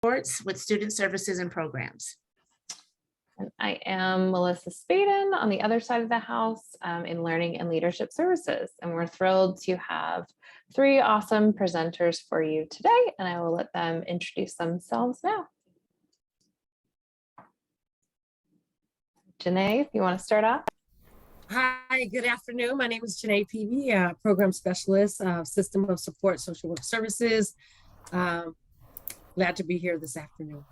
Supports with Student Services and Programs. And I am Melissa Spaden on the other side of the house in Learning and Leadership Services. And we're thrilled to have three awesome presenters for you today, and I will let them introduce themselves now. Janae, if you want to start off. Hi, good afternoon. My name is Janae Peavy, Program Specialist, System of Support Social Work Services. Glad to be here this afternoon.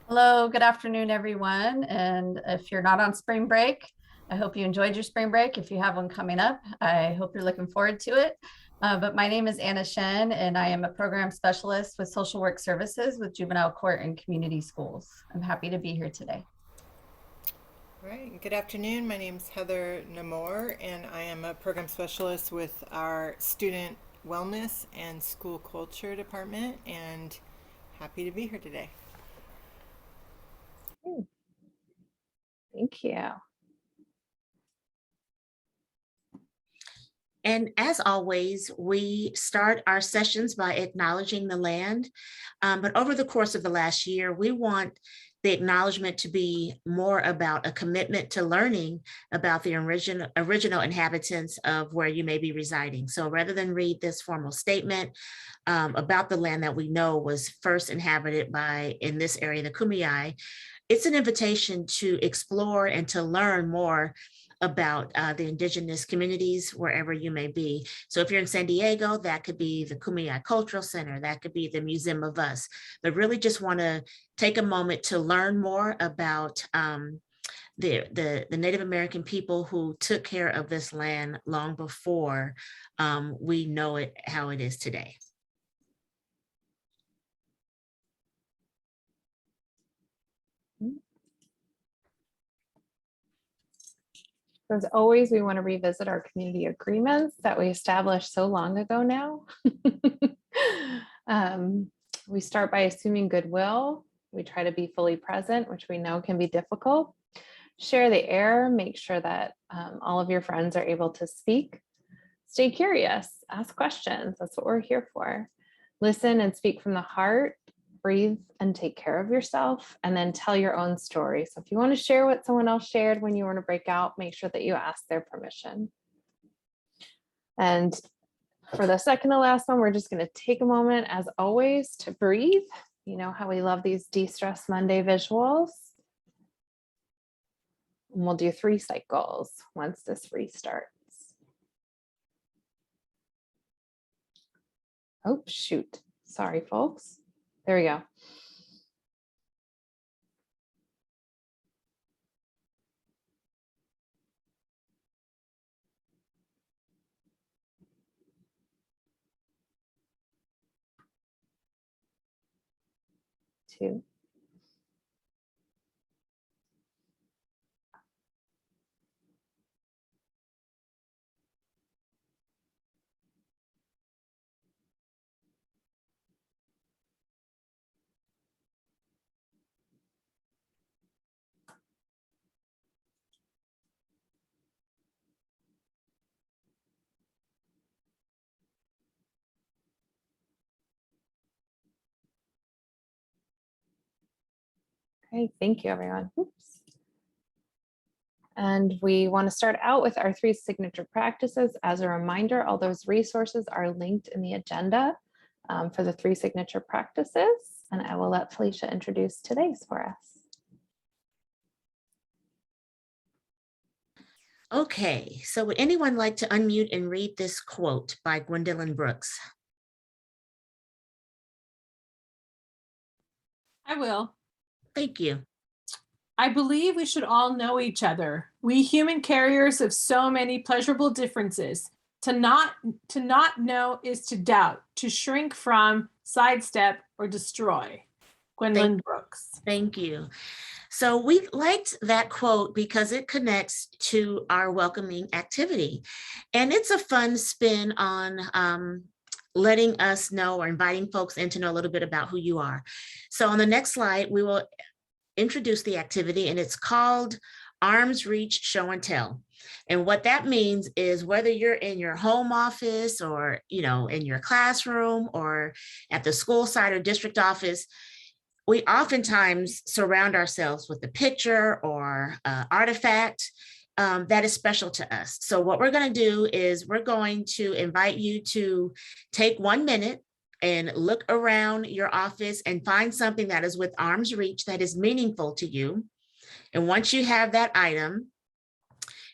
Hello, good afternoon, everyone. And if you're not on spring break, I hope you enjoyed your spring break. If you have one coming up, I hope you're looking forward to it. But my name is Anna Shen, and I am a program specialist with social work services with juvenile court and community schools. I'm happy to be here today. All right, good afternoon. My name is Heather Namor, and I am a program specialist with our student wellness and school culture department, and happy to be here today. Thank you. And as always, we start our sessions by acknowledging the land. But over the course of the last year, we want the acknowledgement to be more about a commitment to learning about the original inhabitants of where you may be residing. So rather than read this formal statement about the land that we know was first inhabited by, in this area, the Kumeyaay, it's an invitation to explore and to learn more about the indigenous communities wherever you may be. So if you're in San Diego, that could be the Kumeyaay Cultural Center, that could be the Museum of Us, but really just want to take a moment to learn more about the Native American people who took care of this land long before we know it how it is today. As always, we want to revisit our community agreements that we established so long ago now. We start by assuming goodwill. We try to be fully present, which we know can be difficult. Share the air, make sure that all of your friends are able to speak. Stay curious, ask questions. That's what we're here for. Listen and speak from the heart. Breathe and take care of yourself, and then tell your own story. So if you want to share what someone else shared when you want to break out, make sure that you ask their permission. And for the second to last one, we're just going to take a moment, as always, to breathe. You know how we love these De-Stress Monday visuals. And we'll do 3 cycles once this restarts. Oh, shoot. Sorry, folks. There we go. Two. Okay, thank you, everyone. Oops. And we want to start out with our 3 signature practices. As a reminder, all those resources are linked in the agenda for the 3 signature practices. And I will let Felicia introduce today's for us. Okay, so would anyone like to unmute and read this quote by Gwendolyn Brooks? I will. Thank you. I believe we should all know each other. We human carriers of so many pleasurable differences. To not know is to doubt, to shrink from, sidestep, or destroy. Gwendolyn Brooks. Thank you. So we liked that quote because it connects to our welcoming activity. And it's a fun spin on letting us know or inviting folks in to know a little bit about who you are. So on the next slide, we will introduce the activity, and it's called Arms Reach Show and Tell. And what that means is whether you're in your home office or, in your classroom or at the school site or district office, we oftentimes surround ourselves with a picture or artifact that is special to us. So what we're going to do is we're going to invite you to take 1 minute and look around your office and find something that is with arm's reach that is meaningful to you. And once you have that item,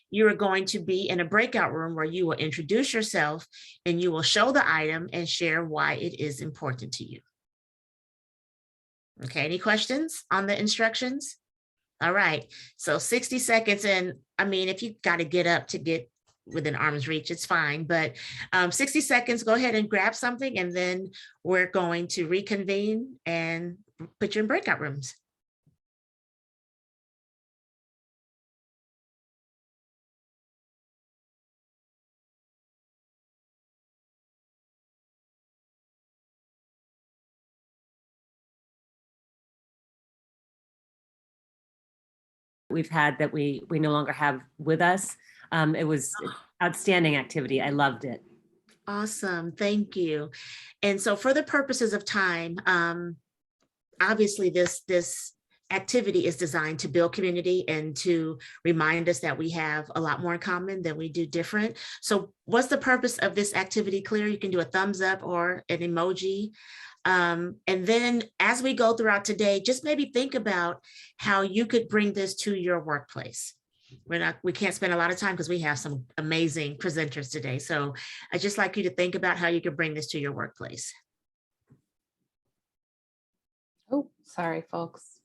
you are going to be in a breakout room where you will introduce yourself and you will show the item and share why it is important to you. Okay, any questions on the instructions? All right, so 60 seconds. And I mean, if you got to get up to get within arm's reach, it's fine. But 60 seconds, go ahead and grab something, and then we're going to reconvene and put you in breakout rooms. We've had that we no longer have with us. It was outstanding activity. I loved it. Awesome, thank you. And so for the purposes of time, obviously this activity is designed to build community and to remind us that we have a lot more in common than we do different. So what's the purpose of this activity clear? You can do a thumbs up or an emoji. And then as we go throughout today, just maybe think about how you could bring this to your workplace. We can't spend a lot of time because we have some amazing presenters today. So I'd just like you to think about how you could bring this to your workplace. Oh, sorry, folks.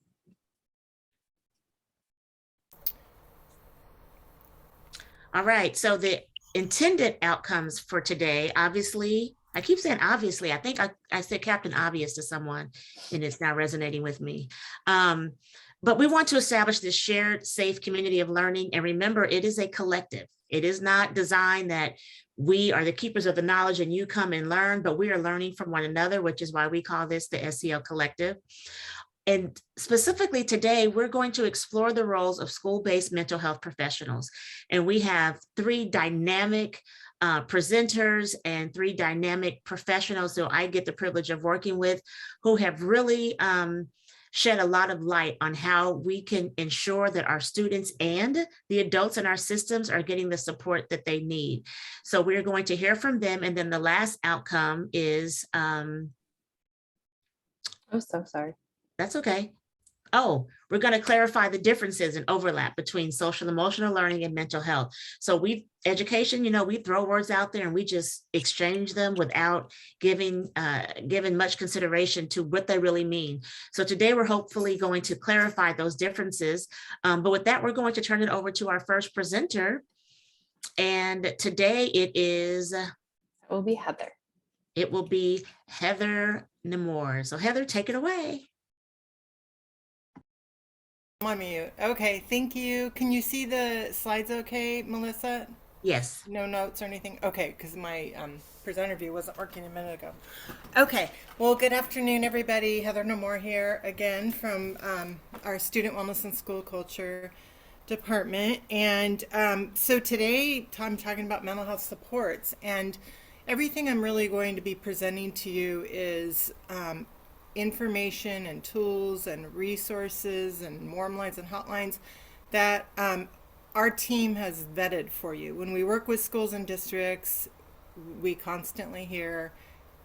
All right, so the intended outcomes for today, obviously, I keep saying obviously, I think I said Captain Obvious to someone and it's now resonating with me. But we want to establish this shared, safe community of learning. And remember, it is a collective. It is not designed that we are the keepers of the knowledge and you come and learn, but we are learning from one another, which is why we call this the SEL Collective. And specifically today, we're going to explore the roles of school-based mental health professionals. And we have 3 dynamic presenters and 3 dynamic professionals who I get the privilege of working with, who have really shed a lot of light on how we can ensure that our students and the adults in our systems are getting the support that they need. So we're going to hear from them. And then the last outcome is, I'm so sorry. that's okay. Oh, we're going to clarify the differences and overlap between social emotional learning and mental health. So education, we throw words out there and we just exchange them without giving much consideration to what they really mean. So today we're hopefully going to clarify those differences. But with that, we're going to turn it over to our first presenter. And today it will be Heather. It will be Heather Nemore. So Heather, take it away. I'm on mute. Okay, thank you. Can you see the slides okay, Melissa? Yes. No notes or anything? Okay, because my presenter view wasn't working a minute ago. Okay, well, good afternoon, everybody. Heather Nemore here again from our Student Wellness and School Culture Department. And so today I'm talking about mental health supports, and everything I'm really going to be presenting to you is information and tools and resources and warm lines and hotlines that our team has vetted for you. When we work with schools and districts, we constantly hear,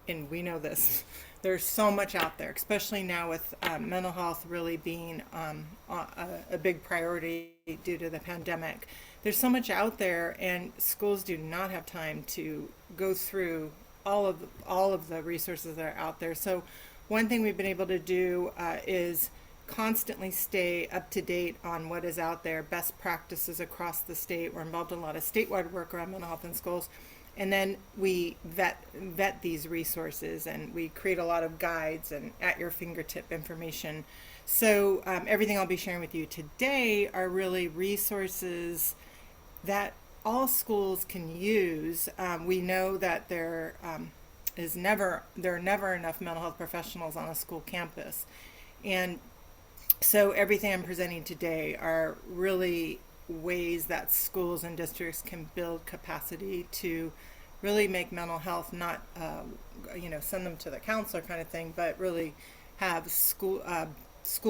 and we know this, there's so much out there, especially now with mental health really being a big priority due to the pandemic. There's so much out there, and schools do not have time to go through all of the resources that are out there. So one thing we've been able to do is constantly stay up to date on what is out there, best practices across the state. We're involved in a lot of statewide work around mental health in schools. And then we vet these resources, and we create a lot of guides and at your fingertip information. So everything I'll be sharing with you today are really resources that all schools can use. We know that there are never enough mental health professionals on a school campus. And so everything I'm presenting today are really ways that schools and districts can build capacity to really make mental health not, send them to the counselor kind of thing, but really have school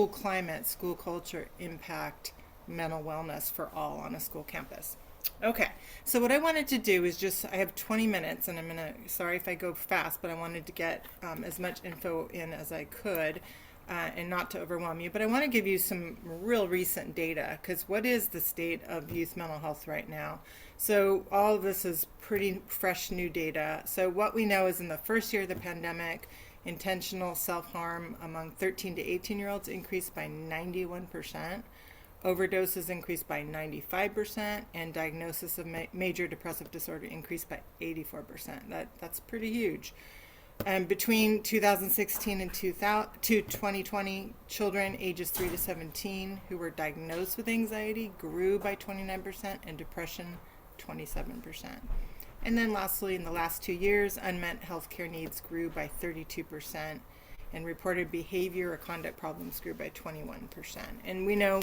climate, school culture impact mental wellness for all on a school campus. Okay, so what I wanted to do is I have 20 minutes and sorry if I go fast, but I wanted to get as much info in as I could and not to overwhelm you. But I want to give you some real recent data, because what is the state of youth mental health right now? So all of this is pretty fresh new data. So what we know is in the first year of the pandemic, intentional self-harm among 13 to 18-year-olds increased by 91%. Overdoses increased by 95%, and diagnosis of major depressive disorder increased by 84%. That's pretty huge. And between 2016 and 2020, children ages 3 to 17 who were diagnosed with anxiety grew by 29% and depression 27%. And then lastly, in the last 2 years, unmet healthcare needs grew by 32%, and reported behavior or conduct problems grew by 21%. And we know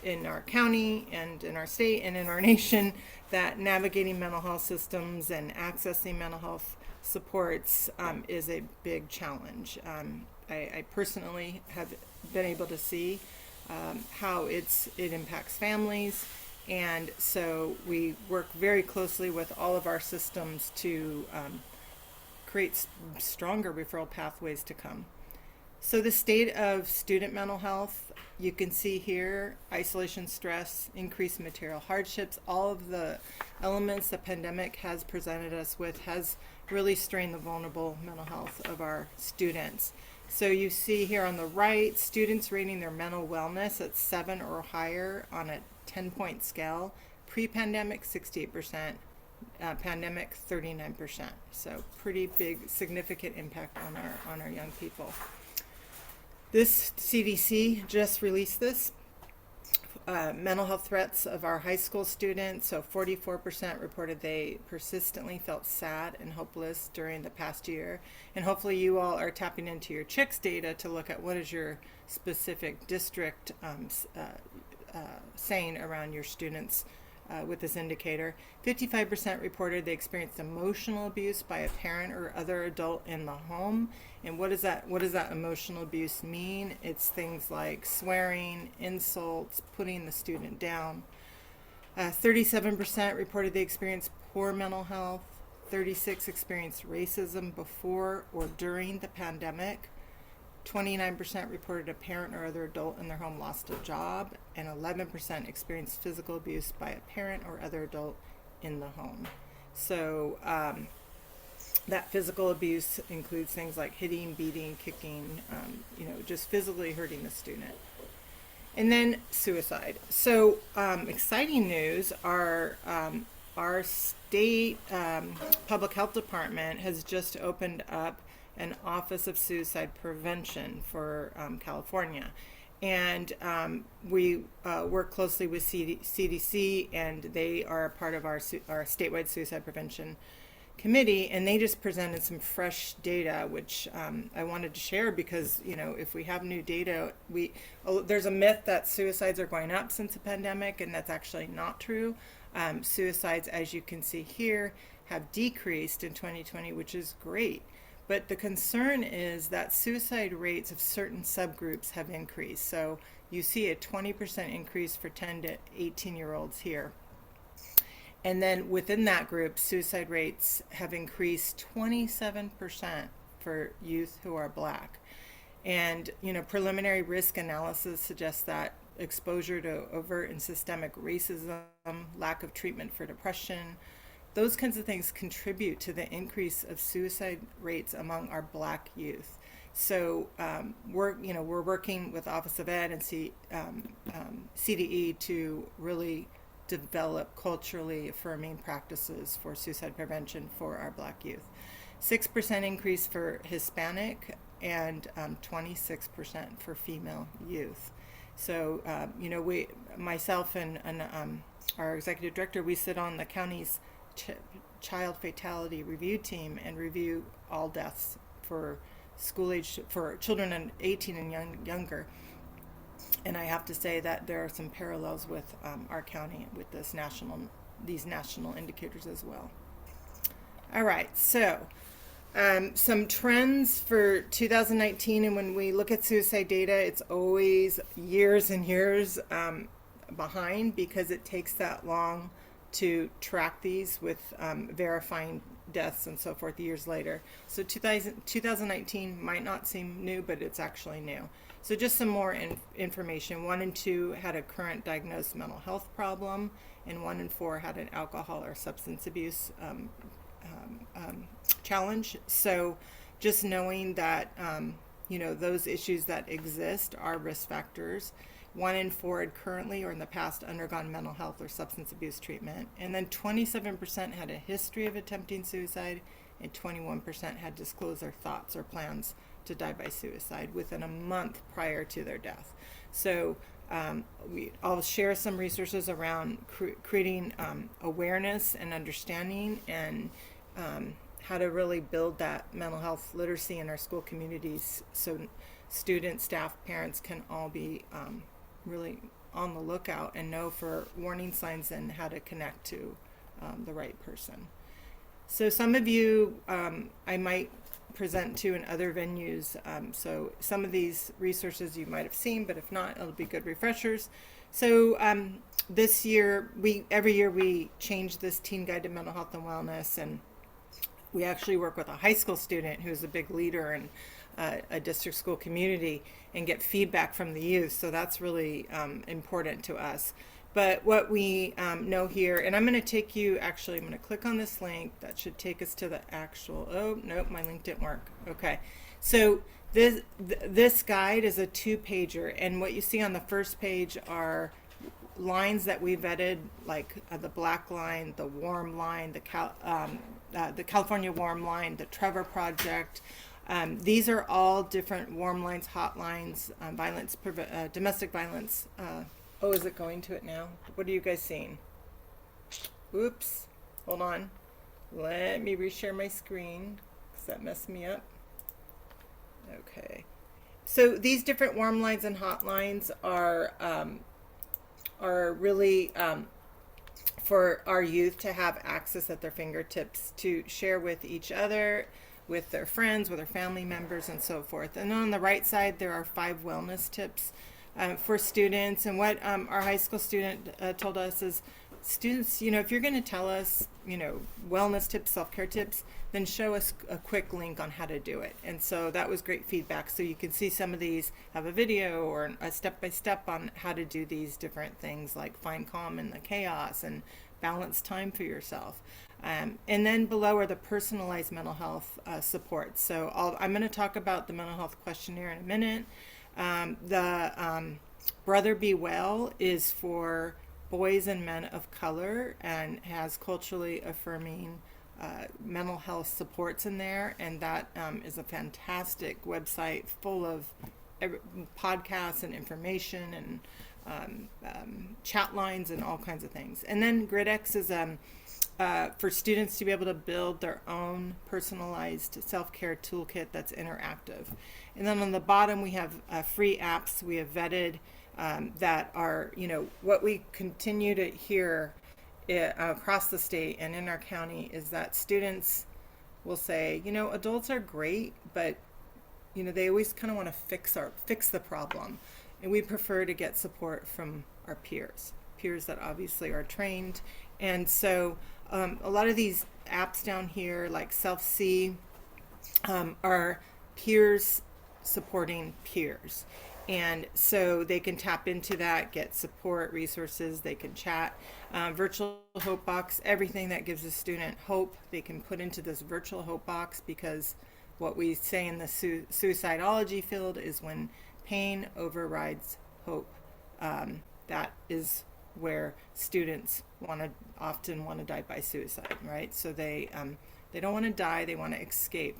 in our county and in our state and in our nation that navigating mental health systems and accessing mental health supports is a big challenge. I personally have been able to see how it impacts families, and so we work very closely with all of our systems to create stronger referral pathways to come. So the state of student mental health, you can see here, isolation, stress, increased material hardships, all of the elements the pandemic has presented us with has really strained the vulnerable mental health of our students. So you see here on the right, students rating their mental wellness at 7 or higher on a 10-point scale. Pre-pandemic, 68%. Pandemic, 39%. So pretty big, significant impact on our young people. This CDC just released this. Mental health threats of our high school students. So 44% reported they persistently felt sad and hopeless during the past year. And hopefully you all are tapping into your CHICS data to look at what is your specific district saying around your students with this indicator. 55% reported they experienced emotional abuse by a parent or other adult in the home. And what does that emotional abuse mean? It's things like swearing, insults, putting the student down. 37% reported they experienced poor mental health. 36% experienced racism before or during the pandemic. 29% reported a parent or other adult in their home lost a job, and 11% experienced physical abuse by a parent or other adult in the home. So that physical abuse includes things like hitting, beating, kicking, just physically hurting the student. And then suicide. So exciting news, our state public health department has just opened up an Office of Suicide Prevention for California. And we work closely with CDC, and they are a part of our statewide suicide prevention committee, and they just presented some fresh data, which I wanted to share because, if we have new data, there's a myth that suicides are going up since the pandemic, and that's actually not true. Suicides, as you can see here, have decreased in 2020, which is great. But the concern is that suicide rates of certain subgroups have increased. So you see a 20% increase for 10 to 18-year-olds here. And then within that group, suicide rates have increased 27% for youth who are Black. And, preliminary risk analysis suggests that exposure to overt and systemic racism, lack of treatment for depression, those kinds of things contribute to the increase of suicide rates among our Black youth. So we're working with Office of Ed and CDE to really develop culturally affirming practices for suicide prevention for our Black youth. 6% increase for Hispanic and 26% for female youth. So myself and our executive director, we sit on the county's child fatality review team and review all deaths for school age for children 18 and younger. And I have to say that there are some parallels with our county with these national indicators as well. All right, so some trends for 2019, and when we look at suicide data, it's always years and years behind because it takes that long to track these with verifying deaths and so forth years later. So 2019 might not seem new, but it's actually new. So just some more information. 1 in 2 had a current diagnosed mental health problem, and 1 in 4 had an alcohol or substance abuse challenge. So just knowing that, those issues that exist are risk factors. 1 in 4 had currently or in the past undergone mental health or substance abuse treatment. And then 27% had a history of attempting suicide, and 21% had disclosed their thoughts or plans to die by suicide within a month prior to their death. So I'll share some resources around creating awareness and understanding, and how to really build that mental health literacy in our school communities so students, staff, parents can all be really on the lookout and know for warning signs and how to connect to the right person. So some of you I might present to in other venues. So some of these resources you might have seen, but if not, it'll be good refreshers. So this year, every year we change this Teen Guide to Mental Health and Wellness, and we actually work with a high school student who's a big leader in a district school community and get feedback from the youth. So that's really important to us. But what we know here, and I'm going to take you, actually, I'm going to click on this link. That should take us to the actual, oh, nope, my link didn't work. Okay. So this guide is a 2-pager. And what you see on the first page are lines that we vetted, like the black line, the warm line, the California warm line, the Trevor Project. These are all different warm lines, hotlines, domestic violence. Oh, is it going to it now? What are you guys seeing? Oops, hold on. Let me reshare my screen because that messed me up. Okay. So these different warm lines and hotlines are really for our youth to have access at their fingertips to share with each other, with their friends, with their family members, and so forth. And on the right side, there are 5 wellness tips for students. And what our high school student told us is, students, if you're going to tell us, wellness tips, self-care tips, then show us a quick link on how to do it. And so that was great feedback. So you can see some of these have a video or a step-by-step on how to do these different things, like find calm in the chaos and balance time for yourself. And then below are the personalized mental health support. So I'm going to talk about the mental health questionnaire in a minute. The Brother Be Well is for boys and men of color and has culturally affirming mental health supports in there. And that is a fantastic website full of podcasts and information and chat lines and all kinds of things. And then GridX is for students to be able to build their own personalized self-care toolkit that's interactive. And then on the bottom, we have free apps we have vetted that are, what we continue to hear across the state and in our county is that students will say, adults are great, but, they always kind of want to fix the problem. And we prefer to get support from our peers that obviously are trained. And so a lot of these apps down here, like Self-See, are peers supporting peers. And so they can tap into that, get support resources, they can chat. Virtual Hope Box, everything that gives a student hope, they can put into this virtual hope box, because what we say in the suicidology field is when pain overrides hope. That is where students often want to die by suicide, right? So they don't want to die, they want to escape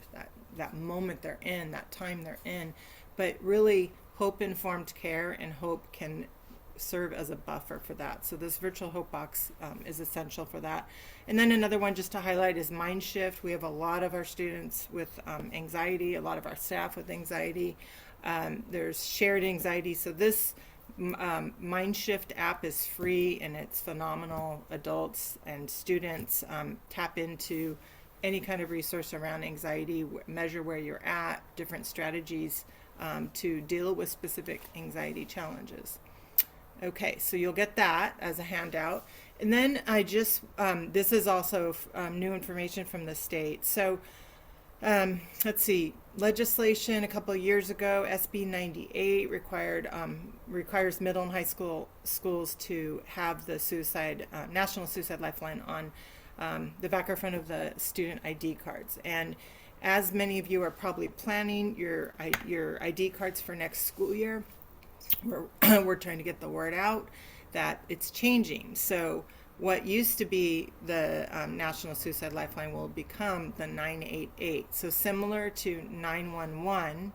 that moment they're in, that time they're in. But really, hope-informed care and hope can serve as a buffer for that. So this virtual hope box is essential for that. And then another one just to highlight is Mind Shift. We have a lot of our students with anxiety, a lot of our staff with anxiety. There's shared anxiety. So this MindShift app is free and it's phenomenal. Adults and students tap into any kind of resource around anxiety, measure where you're at, different strategies to deal with specific anxiety challenges. Okay, so you'll get that as a handout. And then this is also new information from the state. So let's see, legislation a couple of years ago, SB 98 requires middle and high schools to have the National Suicide Lifeline on the back or front of the student ID cards. And as many of you are probably planning your ID cards for next school year, we're trying to get the word out that it's changing. So what used to be the National Suicide Lifeline will become the 988. So similar to 911,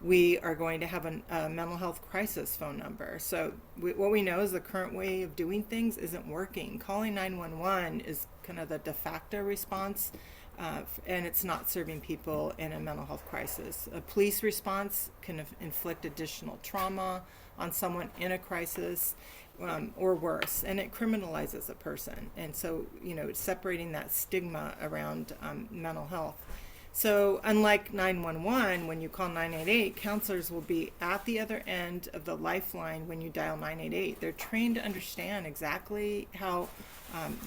we are going to have a mental health crisis phone number. So what we know is the current way of doing things isn't working. Calling 911 is kind of the de facto response, and it's not serving people in a mental health crisis. A police response can inflict additional trauma on someone in a crisis, or worse, and it criminalizes a person. And so, it's separating that stigma around mental health. So unlike 911, when you call 988, counselors will be at the other end of the lifeline when you dial 988. They're trained to understand exactly how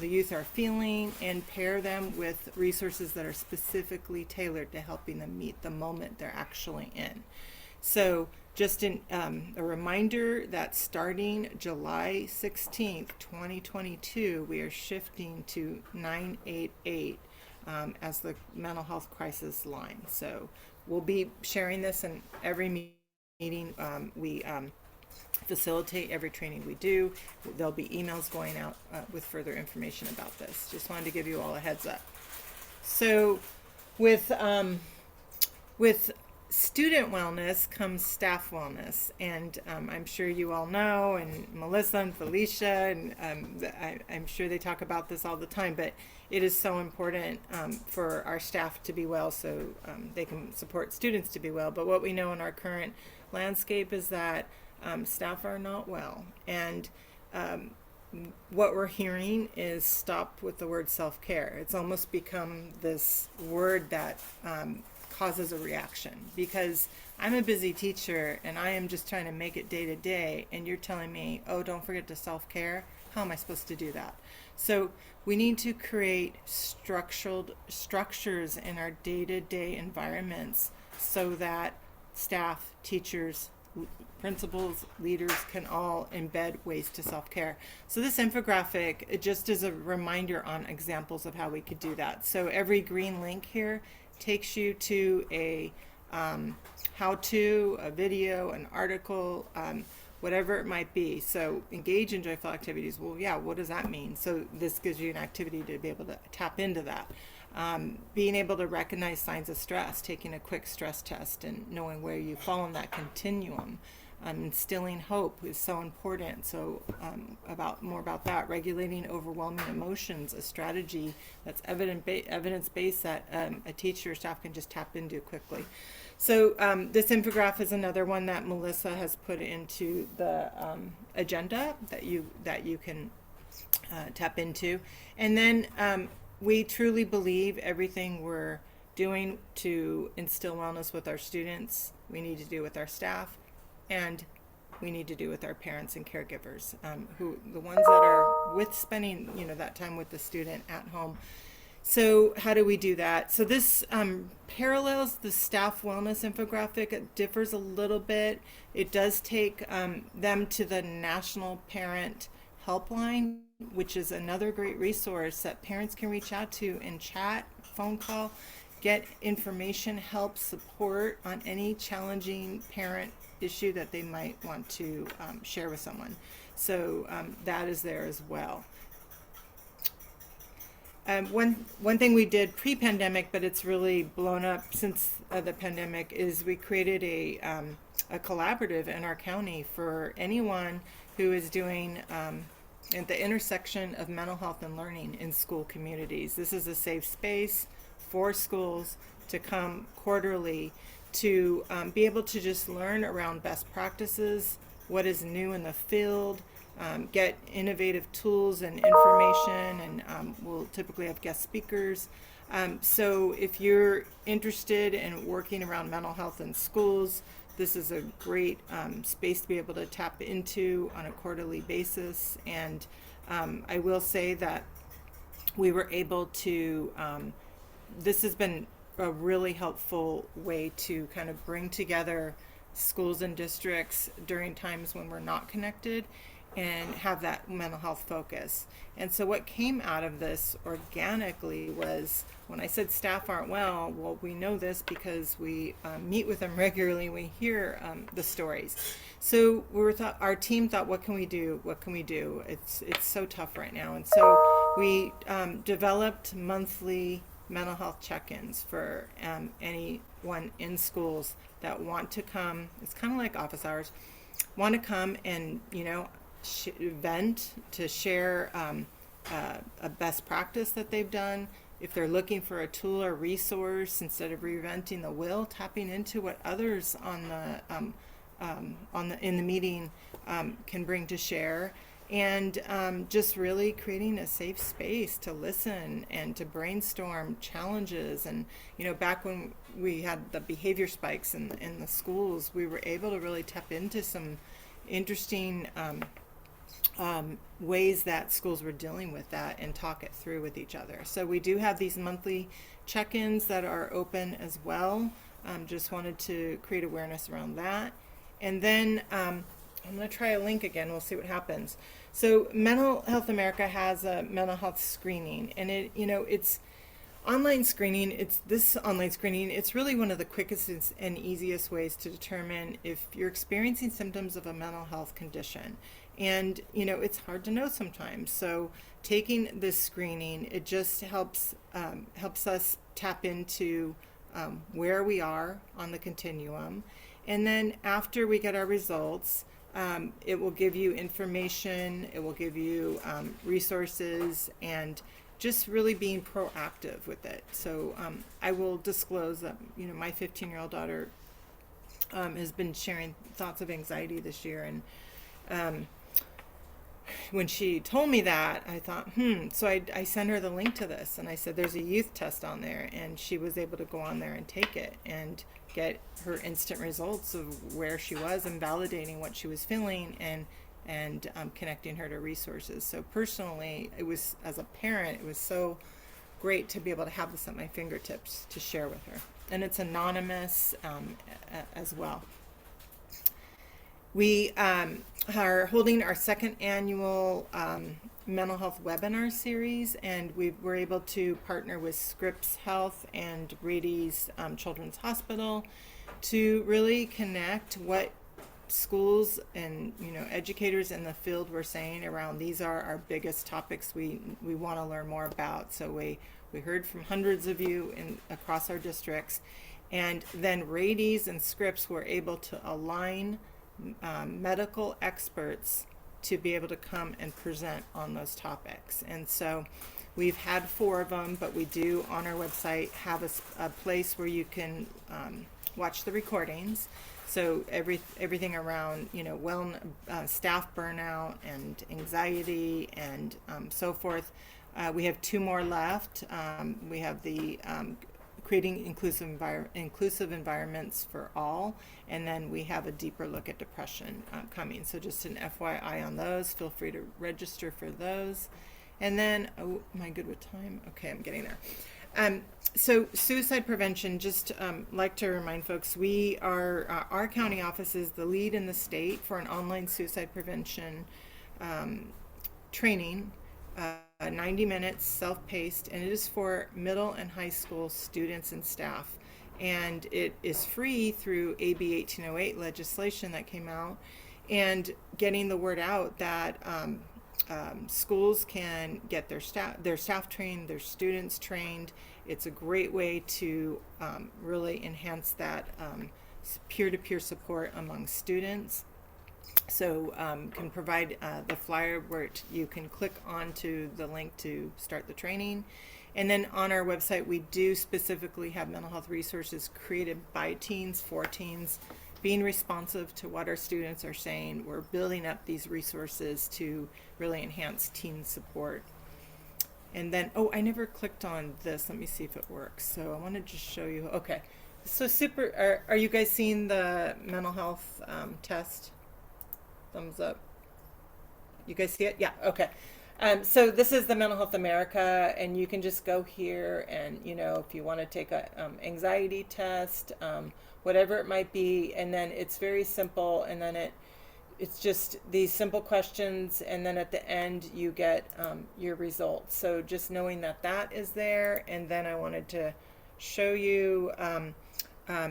the youth are feeling and pair them with resources that are specifically tailored to helping them meet the moment they're actually in. So just a reminder that starting July 16th, 2022, we are shifting to 988 as the mental health crisis line. So we'll be sharing this in every meeting. We facilitate every training we do. There'll be emails going out with further information about this. Just wanted to give you all a heads up. So with student wellness comes staff wellness, and I'm sure you all know, and Melissa and Felicia, and I'm sure they talk about this all the time, but it is so important for our staff to be well so they can support students to be well. But what we know in our current landscape is that staff are not well, and what we're hearing is stop with the word self-care. It's almost become this word that causes a reaction, because I'm a busy teacher and I am just trying to make it day to day, and you're telling me, oh, don't forget to self-care. How am I supposed to do that? So we need to create structures in our day-to-day environments so that staff, teachers, principals, leaders can all embed ways to self-care. So this infographic, it just is a reminder on examples of how we could do that. So every green link here takes you to a how-to, a video, an article, whatever it might be. So engage in joyful activities. Well, yeah, what does that mean? So this gives you an activity to be able to tap into that. Being able to recognize signs of stress, taking a quick stress test and knowing where you fall in that continuum. Instilling hope is so important. So more about that. Regulating overwhelming emotions, a strategy that's evidence-based that a teacher or staff can just tap into quickly. So this infographic is another one that Melissa has put into the agenda that you can tap into. And then we truly believe everything we're doing to instill wellness with our students, we need to do with our staff, and we need to do with our parents and caregivers, the ones that are spending that time with the student at home. So how do we do that? So this parallels the staff wellness infographic. It differs a little bit. It does take them to the National Parent Helpline, which is another great resource that parents can reach out to in chat, phone call, get information, help, support on any challenging parent issue that they might want to share with someone. So that is there as well. One thing we did pre-pandemic, but it's really blown up since the pandemic, is we created a collaborative in our county for anyone who is doing at the intersection of mental health and learning in school communities. This is a safe space for schools to come quarterly to be able to just learn around best practices, what is new in the field, get innovative tools and information, and we'll typically have guest speakers. So if you're interested in working around mental health in schools, this is a great space to be able to tap into on a quarterly basis. And I will say that we were able to, this has been a really helpful way to kind of bring together schools and districts during times when we're not connected and have that mental health focus. And so what came out of this organically was, when I said staff aren't well, we know this because we meet with them regularly. We hear the stories. So our team thought, what can we do? What can we do? It's so tough right now. And so we developed monthly mental health check-ins for anyone in schools that want to come. It's kind of like office hours. Want to come and vent, to share a best practice that they've done. If they're looking for a tool or resource, instead of reinventing the wheel, tapping into what others in the meeting can bring to share, and just really creating a safe space to listen and to brainstorm challenges. And back when we had the behavior spikes in the schools, we were able to really tap into some interesting ways that schools were dealing with that and talk it through with each other. So we do have these monthly check-ins that are open as well. Just wanted to create awareness around that. And then I'm going to try a link again. We'll see what happens. So Mental Health America has a mental health screening, and it's online screening. This online screening, it's really one of the quickest and easiest ways to determine if you're experiencing symptoms of a mental health condition. And it's hard to know sometimes. So taking this screening, it just helps us tap into where we are on the continuum. And then after we get our results, it will give you information, it will give you resources, and just really being proactive with it. So I will disclose that my 15-year-old daughter has been sharing thoughts of anxiety this year, and when she told me that, I thought, so I sent her the link to this, and I said, there's a youth test on there, and she was able to go on there and take it and get her instant results of where she was and validating what she was feeling, and connecting her to resources. So personally, it was, as a parent, it was so great to be able to have this at my fingertips to share with her. And it's anonymous as well. We are holding our second annual mental health webinar series, and we were able to partner with Scripps Health and Rady's Children's Hospital to really connect what schools and educators in the field were saying around these are our biggest topics we want to learn more about. So we heard from hundreds of you across our districts, and then Rady's and Scripps were able to align medical experts to be able to come and present on those topics. And so we've had 4 of them, but we do on our website have a place where you can watch the recordings. So everything around staff burnout and anxiety and so forth. We have 2 more left. We have the creating inclusive environments for all, and then we have a deeper look at depression coming. So just an FYI on those. Feel free to register for those. And then, oh, am I good with time? Okay, I'm getting there. So suicide prevention, just like to remind folks, we are, our county office is the lead in the state for an online suicide prevention training, 90 minutes, self-paced, and it is for middle and high school students and staff. And it is free through AB 1808 legislation that came out, and getting the word out that schools can get their staff trained, their students trained. It's a great way to really enhance that peer-to-peer support among students. So can provide the flyer where you can click onto the link to start the training. And then on our website, we do specifically have mental health resources created by teens, for teens, being responsive to what our students are saying. We're building up these resources to really enhance teen support. And then, oh, I never clicked on this. Let me see if it works. So I want to just show you. Okay. So super, are you guys seeing the mental health test? Thumbs up. You guys see it? Yeah, okay. So this is the Mental Health America, and you can just go here and, you know, if you want to take a anxiety test, whatever it might be, and then it's very simple, and then it's just these simple questions, and then at the end you get your results. So just knowing that that is there, and then I wanted to show you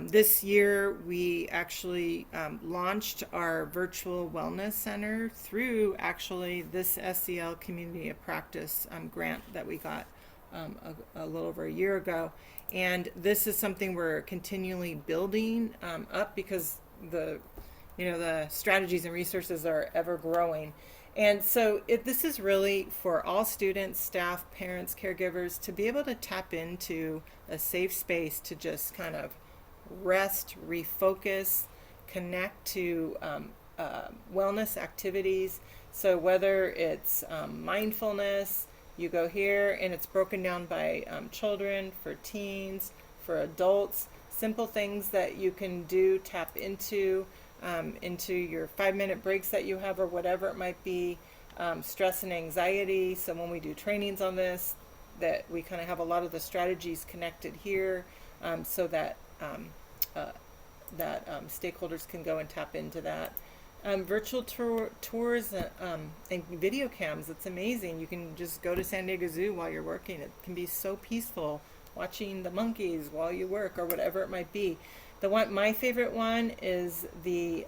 this year we actually launched our virtual wellness center through actually this SEL Community of Practice grant that we got a little over a year ago. And this is something we're continually building up because the strategies and resources are ever growing. And so this is really for all students, staff, parents, caregivers to be able to tap into a safe space to just kind of rest, refocus, connect to wellness activities. So whether it's mindfulness, you go here and it's broken down by children, for teens, for adults, simple things that you can do, tap into your 5-minute breaks that you have or whatever it might be, stress and anxiety. So when we do trainings on this, that we kind of have a lot of the strategies connected here so that stakeholders can go and tap into that. Virtual tours and video cams, it's amazing. You can just go to San Diego Zoo while you're working. It can be so peaceful watching the monkeys while you work or whatever it might be. My favorite one is the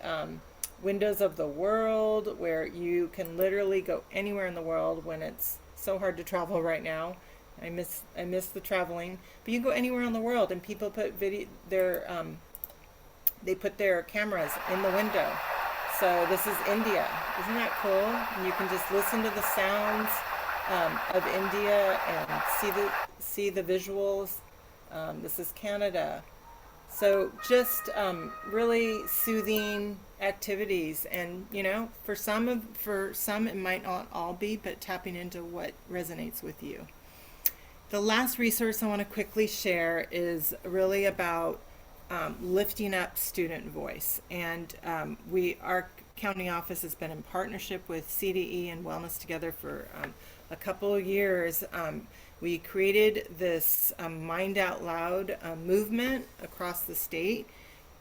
Windows of the World, where you can literally go anywhere in the world when it's so hard to travel right now. I miss the traveling, but you can go anywhere in the world, and people put they put their cameras in the window. So this is India. Isn't that cool? And you can just listen to the sounds of India and see the visuals. This is Canada. So just really soothing activities, and for some it might not all be, but tapping into what resonates with you. The last resource I want to quickly share is really about lifting up student voice. And our county office has been in partnership with CDE and Wellness Together for a couple of years. We created this Mind Out Loud movement across the state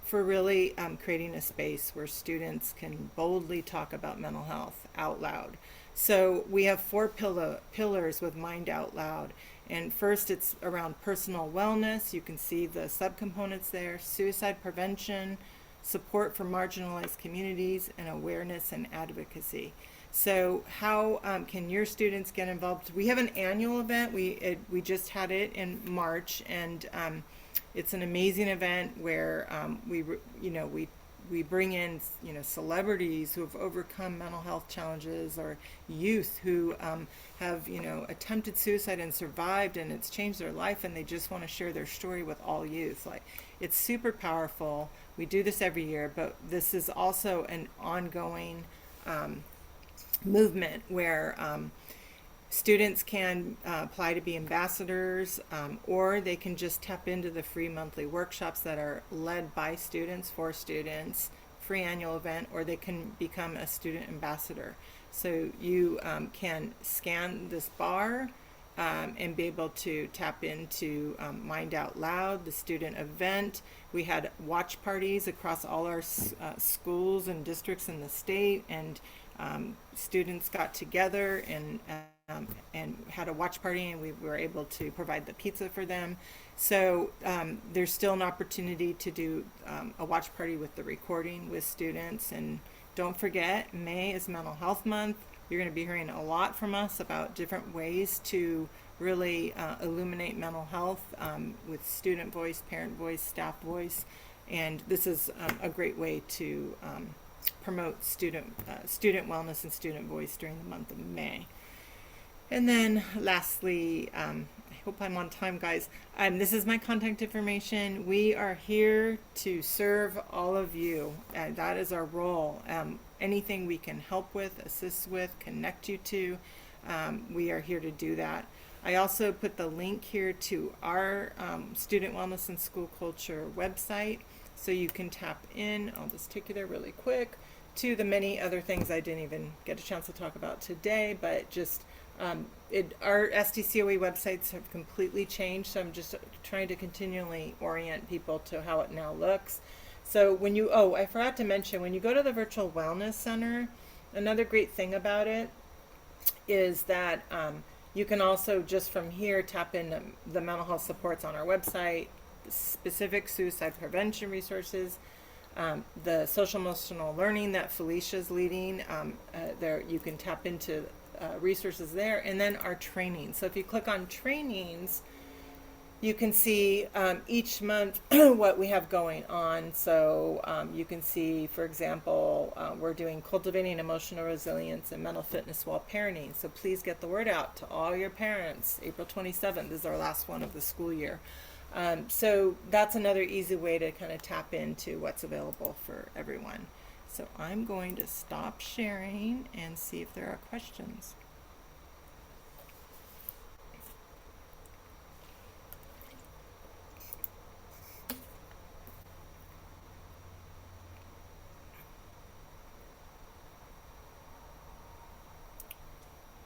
for really creating a space where students can boldly talk about mental health out loud. So we have 4 pillars with Mind Out Loud. And first, it's around personal wellness. You can see the subcomponents there: suicide prevention, support for marginalized communities, and awareness and advocacy. So how can your students get involved? We have an annual event. We just had it in March, and it's an amazing event where we bring in celebrities who have overcome mental health challenges, or youth who have attempted suicide and survived, and it's changed their life, and they just want to share their story with all youth. Like, it's super powerful. We do this every year, but this is also an ongoing movement where students can apply to be ambassadors, or they can just tap into the free monthly workshops that are led by students for students, free annual event, or they can become a student ambassador. So you can scan this bar and be able to tap into Mind Out Loud, the student event. We had watch parties across all our schools and districts in the state, and students got together and had a watch party, and we were able to provide the pizza for them. So there's still an opportunity to do a watch party with the recording with students. And don't forget, May is Mental Health Month. You're going to be hearing a lot from us about different ways to really illuminate mental health with student voice, parent voice, staff voice. And this is a great way to promote student wellness and student voice during the month of May. And then lastly, I hope I'm on time, guys. This is my contact information. We are here to serve all of you. That is our role. Anything we can help with, assist with, connect you to, we are here to do that. I also put the link here to our Student Wellness and School Culture website, so you can tap in. I'll just take you there really quick to the many other things I didn't even get a chance to talk about today, but just our SDCOE websites have completely changed, so I'm just trying to continually orient people to how it now looks. So when you, I forgot to mention, when you go to the Virtual Wellness Center, another great thing about it is that you can also just from here tap into the mental health supports on our website, specific suicide prevention resources, the social emotional learning that Felicia's leading. There you can tap into resources there, and then our training. So if you click on trainings, you can see each month what we have going on. So you can see, for example, we're doing cultivating emotional resilience and mental fitness while parenting. So please get the word out to all your parents. April 27th is our last one of the school year. So that's another easy way to kind of tap into what's available for everyone. So I'm going to stop sharing and see if there are questions.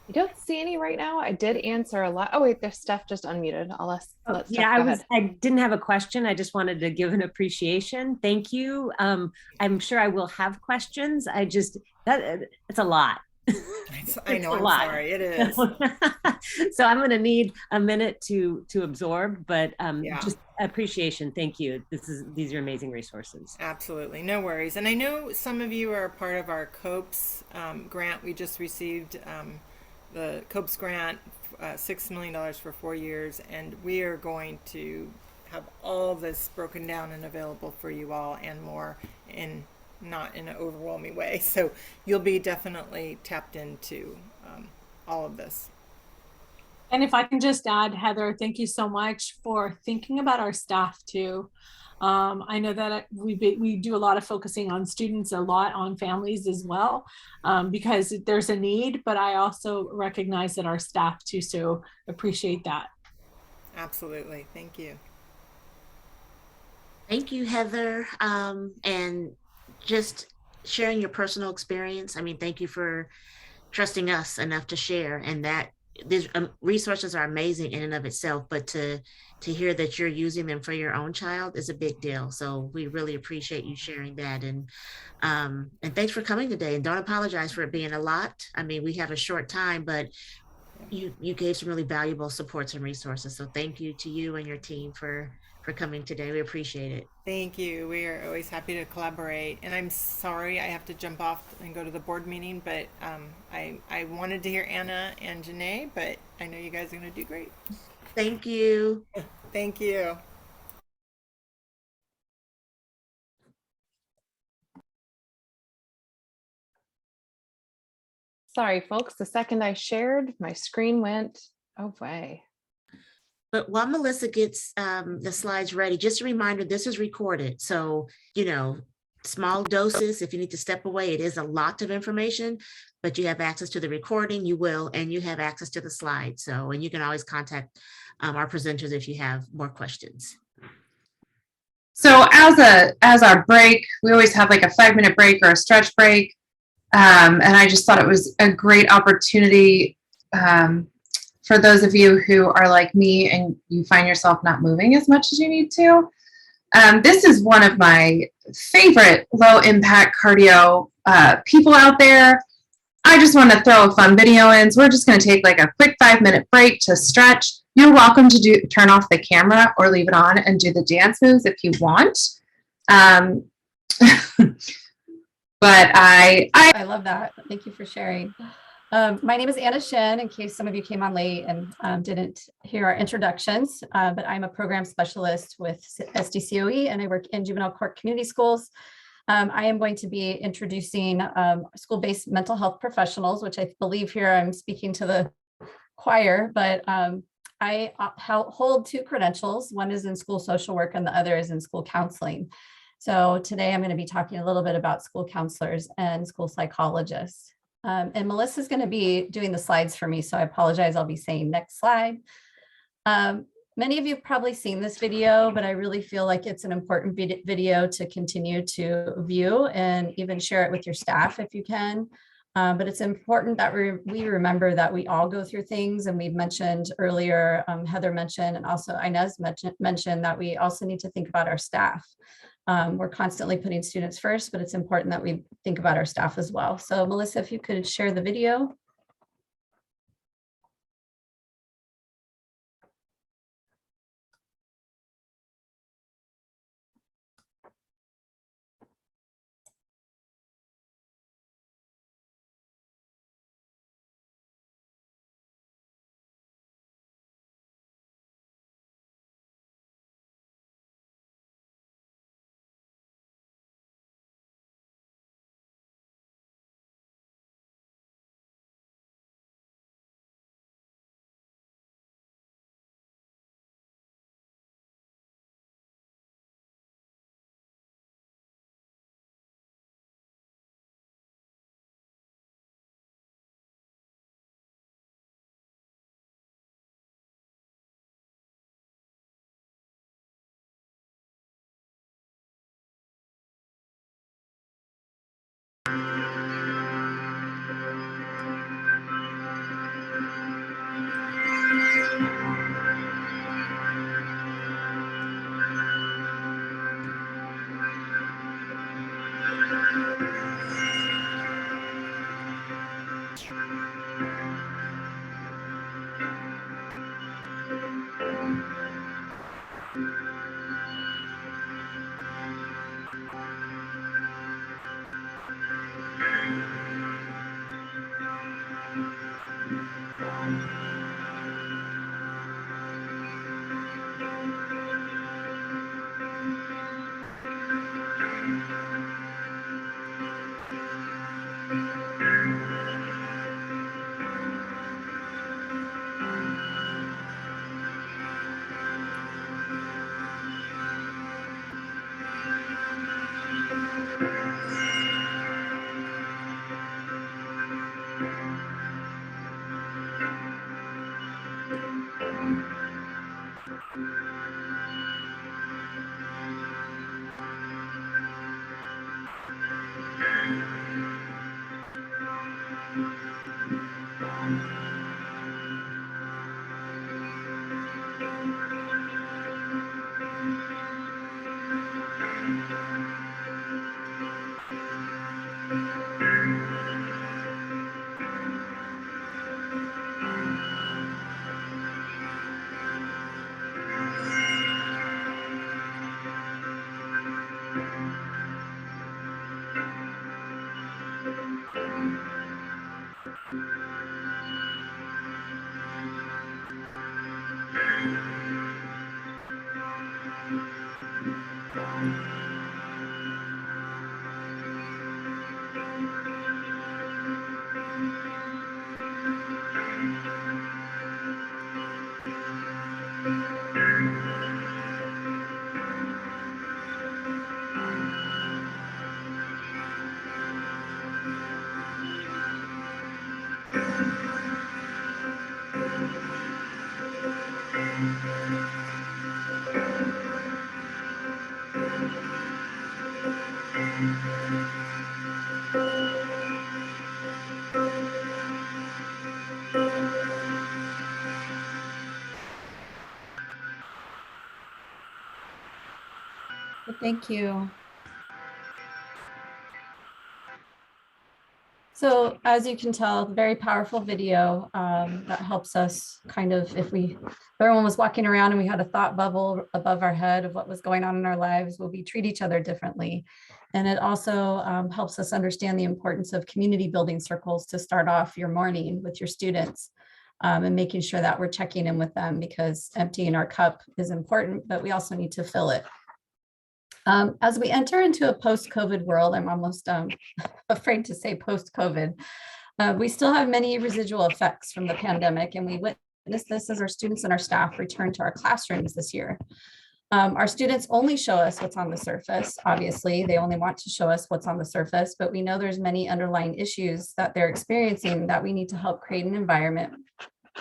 I don't see any right now. I did answer a lot. Oh wait, there's Steph just unmuted. I'll let Steph Yeah, go ahead. I didn't have a question. I just wanted to give an appreciation. Thank you. I'm sure I will have questions. It's a lot. I know, I'm sorry, it is. So I'm going to need a minute to absorb, but Yeah. just appreciation. Thank you. These are amazing resources. Absolutely, no worries. And I know some of you are part of our COPES grant. We just received the COPES grant, $6 million for 4 years, and we are going to have all this broken down and available for you all and more, not in an overwhelming way. So you'll be definitely tapped into all of this. And if I can just add, Heather, thank you so much for thinking about our staff too. I know that we do a lot of focusing on students, a lot on families as well, because there's a need, but I also recognize that our staff too, so appreciate that. Absolutely, thank you. Thank you, Heather. And just sharing your personal experience. I mean, thank you for trusting us enough to share, and that these resources are amazing in and of itself, but to hear that you're using them for your own child is a big deal. So we really appreciate you sharing that. And thanks for coming today, and don't apologize for it being a lot. I mean, we have a short time, but you gave some really valuable supports and resources. So thank you to you and your team for coming today. We appreciate it. Thank you. We are always happy to collaborate. And I'm sorry I have to jump off and go to the board meeting, but I wanted to hear Anna and Janae, but I know you guys are going to do great. Thank you. Thank you. Sorry, folks. The second I shared, my screen went away. But while Melissa gets the slides ready, just a reminder, this is recorded. So, small doses, if you need to step away, it is a lot of information, but you have access to the recording, you will, and you have access to the slides. So, and you can always contact our presenters if you have more questions. So as our break, we always have like a 5-minute break or a stretch break. And I just thought it was a great opportunity for those of you who are like me and you find yourself not moving as much as you need to. This is one of my favorite low impact cardio people out there. I just want to throw a fun video in. So we're just going to take like a quick 5-minute break to stretch. You're welcome to turn off the camera or leave it on and do the dance moves if you want. But I love that. Thank you for sharing. My name is Anna Shin, in case some of you came on late and didn't hear our introductions, but I'm a program specialist with SDCOE and I work in juvenile court community schools. I am going to be introducing school-based mental health professionals, which I believe here I'm speaking to the choir, but I hold two credentials. One is in school social work and the other is in school counseling. So today I'm going to be talking a little bit about school counselors and school psychologists. And Melissa's going to be doing the slides for me, so I apologize. I'll be saying next slide. Many of you have probably seen this video, but I really feel like it's an important video to continue to view and even share it with your staff if you can. But it's important that we remember that we all go through things, and we've mentioned earlier, Heather mentioned, and also Inez mentioned that we also need to think about our staff. We're constantly putting students first, but it's important that we think about our staff as well. So Melissa, if you could share the video. Thank you. So as you can tell, very powerful video that helps us kind of, if everyone was walking around and we had a thought bubble above our head of what was going on in our lives, will we treat each other differently? And it also helps us understand the importance of community building circles to start off your morning with your students, and making sure that we're checking in with them, because emptying our cup is important, but we also need to fill it. As we enter into a post-COVID world, I'm almost afraid to say post-COVID, we still have many residual effects from the pandemic, and we witness this as our students and our staff return to our classrooms this year. Our students only show us what's on the surface. Obviously, they only want to show us what's on the surface, but we know there's many underlying issues that they're experiencing that we need to help create an environment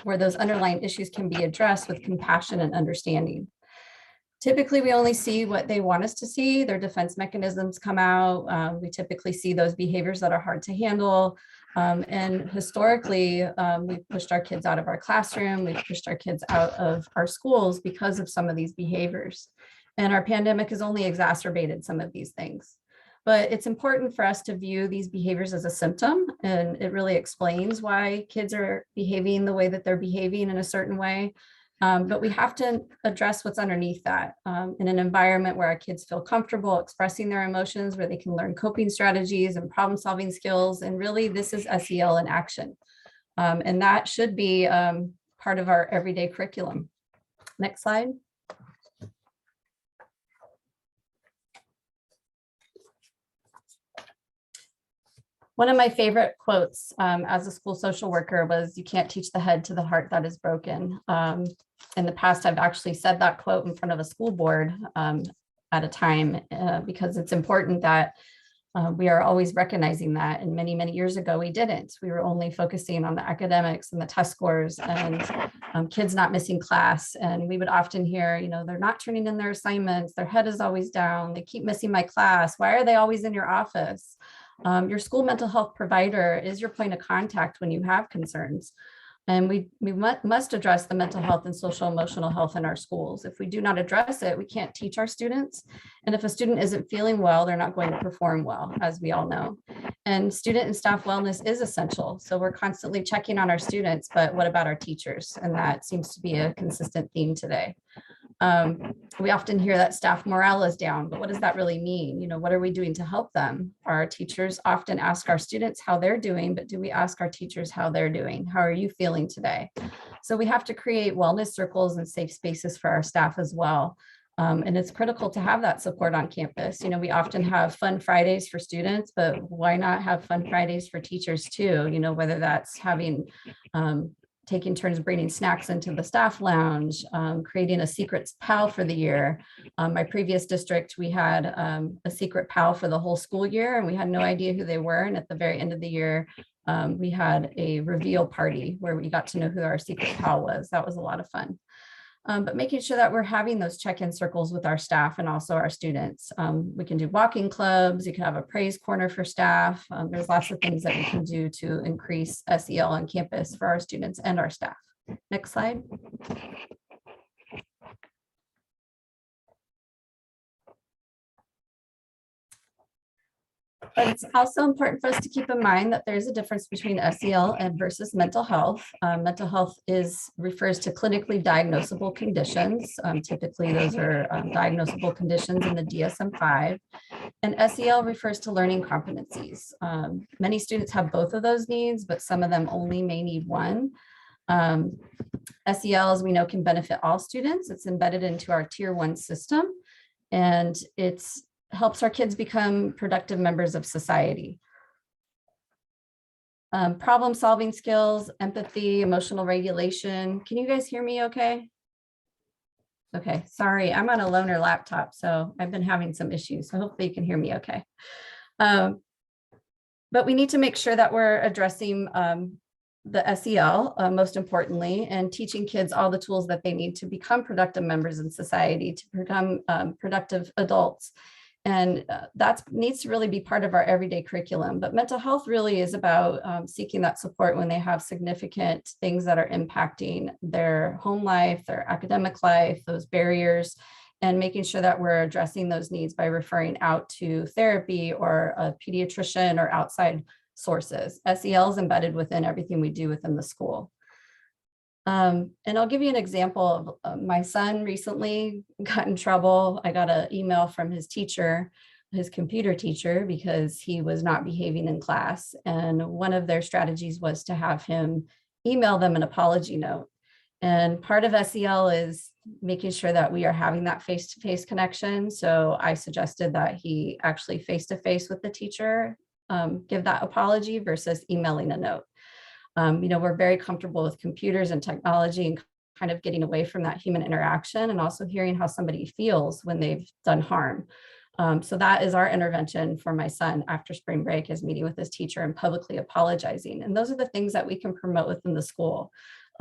where those underlying issues can be addressed with compassion and understanding. Typically, we only see what they want us to see. Their defense mechanisms come out. We typically see those behaviors that are hard to handle. And historically, we've pushed our kids out of our classroom. We've pushed our kids out of our schools because of some of these behaviors. And our pandemic has only exacerbated some of these things. But it's important for us to view these behaviors as a symptom, and it really explains why kids are behaving the way that they're behaving in a certain way. But we have to address what's underneath that in an environment where our kids feel comfortable expressing their emotions, where they can learn coping strategies and problem solving skills. And really, this is SEL in action. And that should be part of our everyday curriculum. Next slide. One of my favorite quotes as a school social worker was, "You can't teach the head to the heart that is broken." In the past, I've actually said that quote in front of a school board at a time because it's important that we are always recognizing that. And many, many years ago, we didn't. We were only focusing on the academics and the test scores and kids not missing class. And we would often hear, you know, they're not turning in their assignments. Their head is always down. They keep missing my class. Why are they always in your office? Your school mental health provider is your point of contact when you have concerns. And we must address the mental health and social emotional health in our schools. If we do not address it, we can't teach our students. And if a student isn't feeling well, they're not going to perform well, as we all know. And student and staff wellness is essential. So we're constantly checking on our students, but what about our teachers? And that seems to be a consistent theme today. We often hear that staff morale is down, but what does that really mean? You know, what are we doing to help them? Our teachers often ask our students how they're doing, but do we ask our teachers how they're doing? How are you feeling today? So we have to create wellness circles and safe spaces for our staff as well. And it's critical to have that support on campus. You know, we often have fun Fridays for students, but why not have fun Fridays for teachers too? You know, whether that's having taking turns bringing snacks into the staff lounge, creating a secret pal for the year. My previous district, we had a secret pal for the whole school year, and we had no idea who they were. And at the very end of the year, we had a reveal party where we got to know who our secret pal was. That was a lot of fun. But making sure that we're having those check-in circles with our staff and also our students. We can do walking clubs. You can have a praise corner for staff. There's lots of things that we can do to increase SEL on campus for our students and our staff. Next slide. But it's also important for us to keep in mind that there's a difference between SEL and versus mental health. Mental health refers to clinically diagnosable conditions. Typically, those are diagnosable conditions in the DSM-5. And SEL refers to learning competencies. Many students have both of those needs, but some of them only may need one. SEL, as we know, can benefit all students. It's embedded into our Tier 1 system, and it's helps our kids become productive members of society. Problem solving skills, empathy, emotional regulation. Can you guys hear me okay? Okay, sorry, I'm on a loaner laptop, so I've been having some issues, so hopefully you can hear me okay. But we need to make sure that we're addressing the SEL, most importantly, and teaching kids all the tools that they need to become productive members in society, to become productive adults. And that needs to really be part of our everyday curriculum. But mental health really is about seeking that support when they have significant things that are impacting their home life, their academic life, those barriers, and making sure that we're addressing those needs by referring out to therapy or a pediatrician or outside sources. SEL is embedded within everything we do within the school. And I'll give you an example of my son recently got in trouble. I got an email from his teacher, his computer teacher, because he was not behaving in class. And one of their strategies was to have him email them an apology note. And part of SEL is making sure that we are having that face-to-face connection. So I suggested that he actually face-to-face with the teacher, give that apology versus emailing a note. We're very comfortable with computers and technology and kind of getting away from that human interaction and also hearing how somebody feels when they've done harm. So that is our intervention for my son after spring break, is meeting with his teacher and publicly apologizing. And those are the things that we can promote within the school.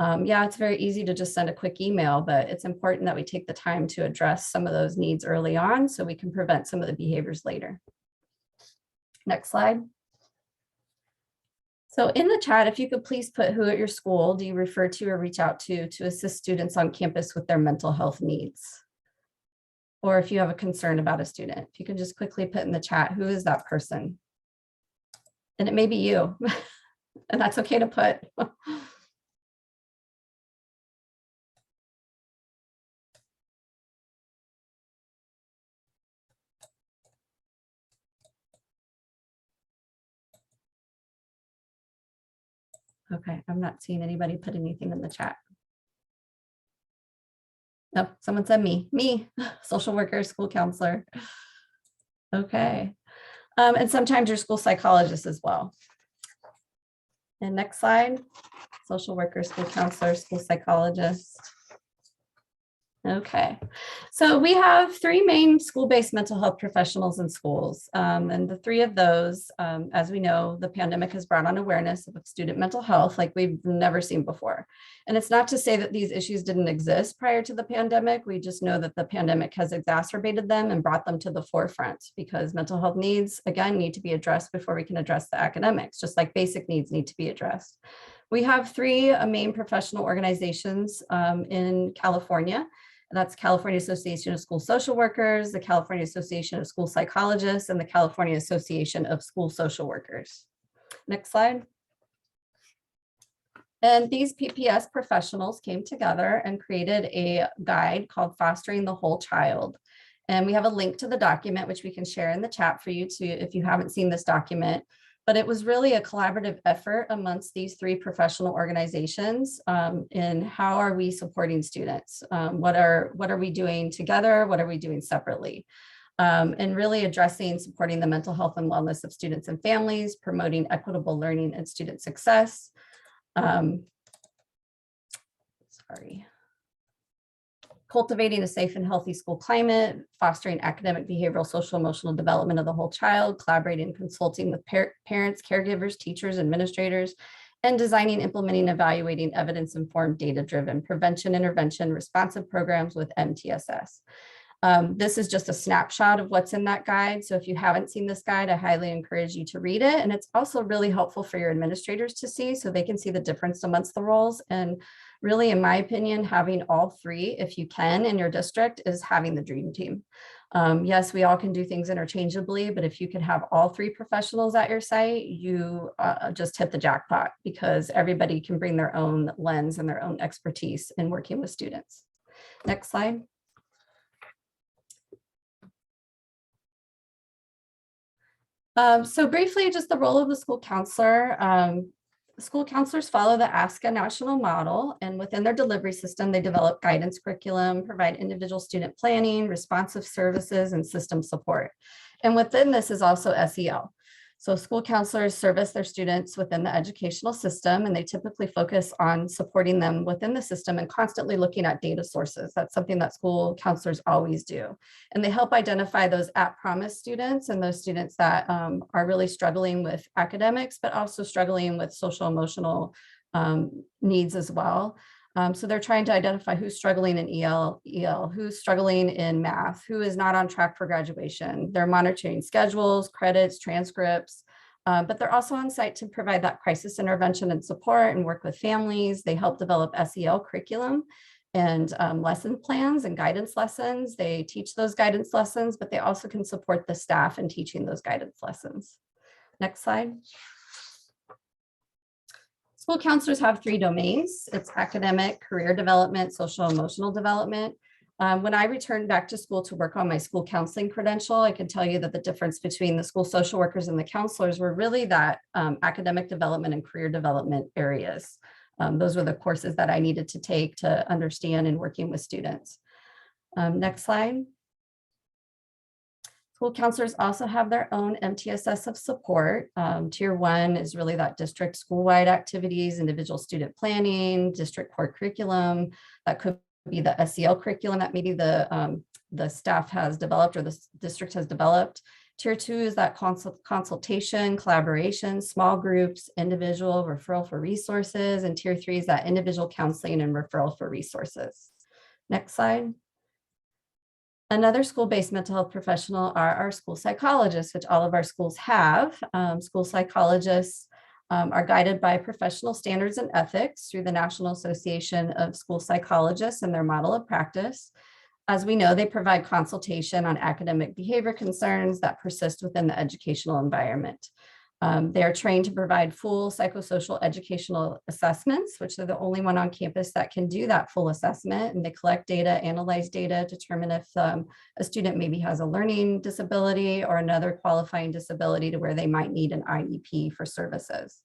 Yeah, it's very easy to just send a quick email, but it's important that we take the time to address some of those needs early on so we can prevent some of the behaviors later. Next slide. So in the chat, if you could please put who at your school do you refer to or reach out to assist students on campus with their mental health needs? Or if you have a concern about a student, if you can just quickly put in the chat, who is that person? And it may be you, and that's okay to put. Okay, I'm not seeing anybody put anything in the chat. No, someone said me, social worker, school counselor. Okay. And sometimes your school psychologist as well. And next slide, social worker, school counselor, school psychologist. Okay, so we have three main school-based mental health professionals in schools. And the three of those, as we know, the pandemic has brought on awareness of student mental health like we've never seen before. And it's not to say that these issues didn't exist prior to the pandemic. We just know that the pandemic has exacerbated them and brought them to the forefront, because mental health needs, again, need to be addressed before we can address the academics, just like basic needs need to be addressed. We have three main professional organizations in California. That's California Association of School Social Workers, the California Association of School Psychologists, and the California Association of School Social Workers. Next slide. And these PPS professionals came together and created a guide called Fostering the Whole Child. And we have a link to the document, which we can share in the chat for you too, if you haven't seen this document. But it was really a collaborative effort amongst these three professional organizations in how are we supporting students? What are we doing together? What are we doing separately? And really addressing, supporting the mental health and wellness of students and families, promoting equitable learning and student success. Cultivating a safe and healthy school climate, fostering academic, behavioral, social, emotional development of the whole child, collaborating and consulting with parents, caregivers, teachers, administrators, and designing, implementing, evaluating evidence-informed, data-driven prevention, intervention, responsive programs with MTSS. This is just a snapshot of what's in that guide. So if you haven't seen this guide, I highly encourage you to read it. And it's also really helpful for your administrators to see so they can see the difference amongst the roles. And really, in my opinion, having all three, if you can, in your district is having the dream team. Yes, we all can do things interchangeably, but if you can have all three professionals at your site, you just hit the jackpot, because everybody can bring their own lens and their own expertise in working with students. Next slide. So briefly, just the role of the school counselor. School counselors follow the ASCA national model, and within their delivery system, they develop guidance curriculum, provide individual student planning, responsive services, and system support. And within this is also SEL. So school counselors service their students within the educational system, and they typically focus on supporting them within the system and constantly looking at data sources. That's something that school counselors always do. And they help identify those at-promise students and those students that are really struggling with academics, but also struggling with social emotional needs as well. So they're trying to identify who's struggling in EL, who's struggling in math, who is not on track for graduation. They're monitoring schedules, credits, transcripts, but they're also on site to provide that crisis intervention and support and work with families. They help develop SEL curriculum and lesson plans and guidance lessons. They teach those guidance lessons, but they also can support the staff in teaching those guidance lessons. Next slide. School counselors have three domains. It's academic, career development, social emotional development. When I returned back to school to work on my school counseling credential, I can tell you that the difference between the school social workers and the counselors were really that academic development and career development areas. Those were the courses that I needed to take to understand in working with students. Next slide. School counselors also have their own MTSS of support. Tier 1 is really that district school-wide activities, individual student planning, district core curriculum. That could be the SEL curriculum that maybe the staff has developed or the district has developed. Tier 2 is that consultation, collaboration, small groups, individual referral for resources. And Tier 3 is that individual counseling and referral for resources. Next slide. Another school-based mental health professional are our school psychologists, which all of our schools have. School psychologists are guided by professional standards and ethics through the National Association of School Psychologists and their model of practice. As we know, they provide consultation on academic behavior concerns that persist within the educational environment. They are trained to provide full psychosocial educational assessments, which are the only one on campus that can do that full assessment. And they collect data, analyze data, determine if a student maybe has a learning disability or another qualifying disability to where they might need an IEP for services.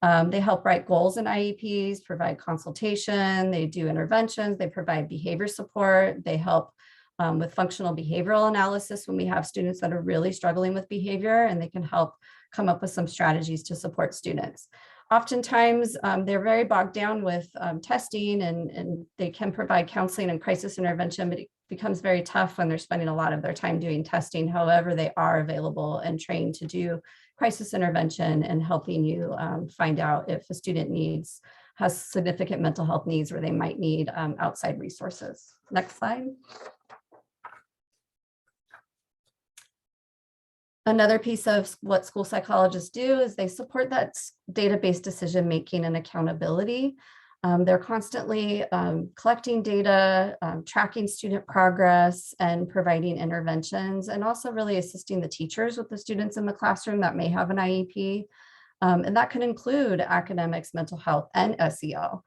They help write goals in IEPs, provide consultation, they do interventions, they provide behavior support, they help with functional behavioral analysis when we have students that are really struggling with behavior, and they can help come up with some strategies to support students. Oftentimes, they're very bogged down with testing and they can provide counseling and crisis intervention, but it becomes very tough when they're spending a lot of their time doing testing. However, they are available and trained to do crisis intervention and helping you find out if a student has significant mental health needs where they might need outside resources. Next slide. Another piece of what school psychologists do is they support that database decision-making and accountability. They're constantly collecting data, tracking student progress, and providing interventions, and also really assisting the teachers with the students in the classroom that may have an IEP. And that can include academics, mental health, and SEL.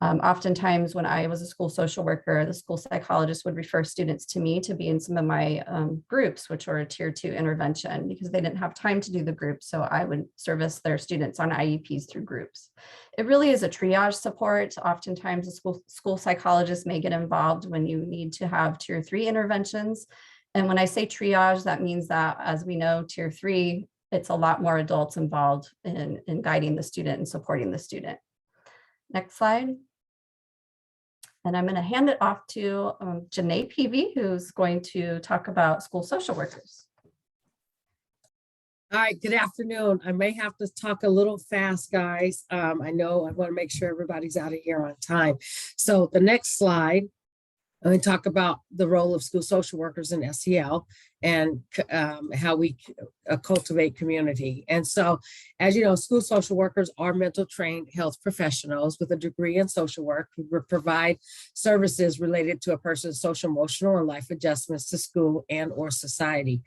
Oftentimes when I was a school social worker, the school psychologist would refer students to me to be in some of my groups, which are a tier 2 intervention, because they didn't have time to do the groups. So I would service their students on IEPs through groups. It really is a triage support. Oftentimes a school psychologist may get involved when you need to have tier 3 interventions. And when I say triage, that means that, as we know, tier 3, it's a lot more adults involved in guiding the student and supporting the student. Next slide. And I'm going to hand it off to Janae Peavy, who's going to talk about school social workers. All right, good afternoon. I may have to talk a little fast, guys. I know I want to make sure everybody's out of here on time. So the next slide, I'm going to talk about the role of school social workers in SEL and how we cultivate community. And so, as you know, school social workers are mental trained health professionals with a degree in social work who provide services related to a person's social, emotional, and life adjustments to school and or society.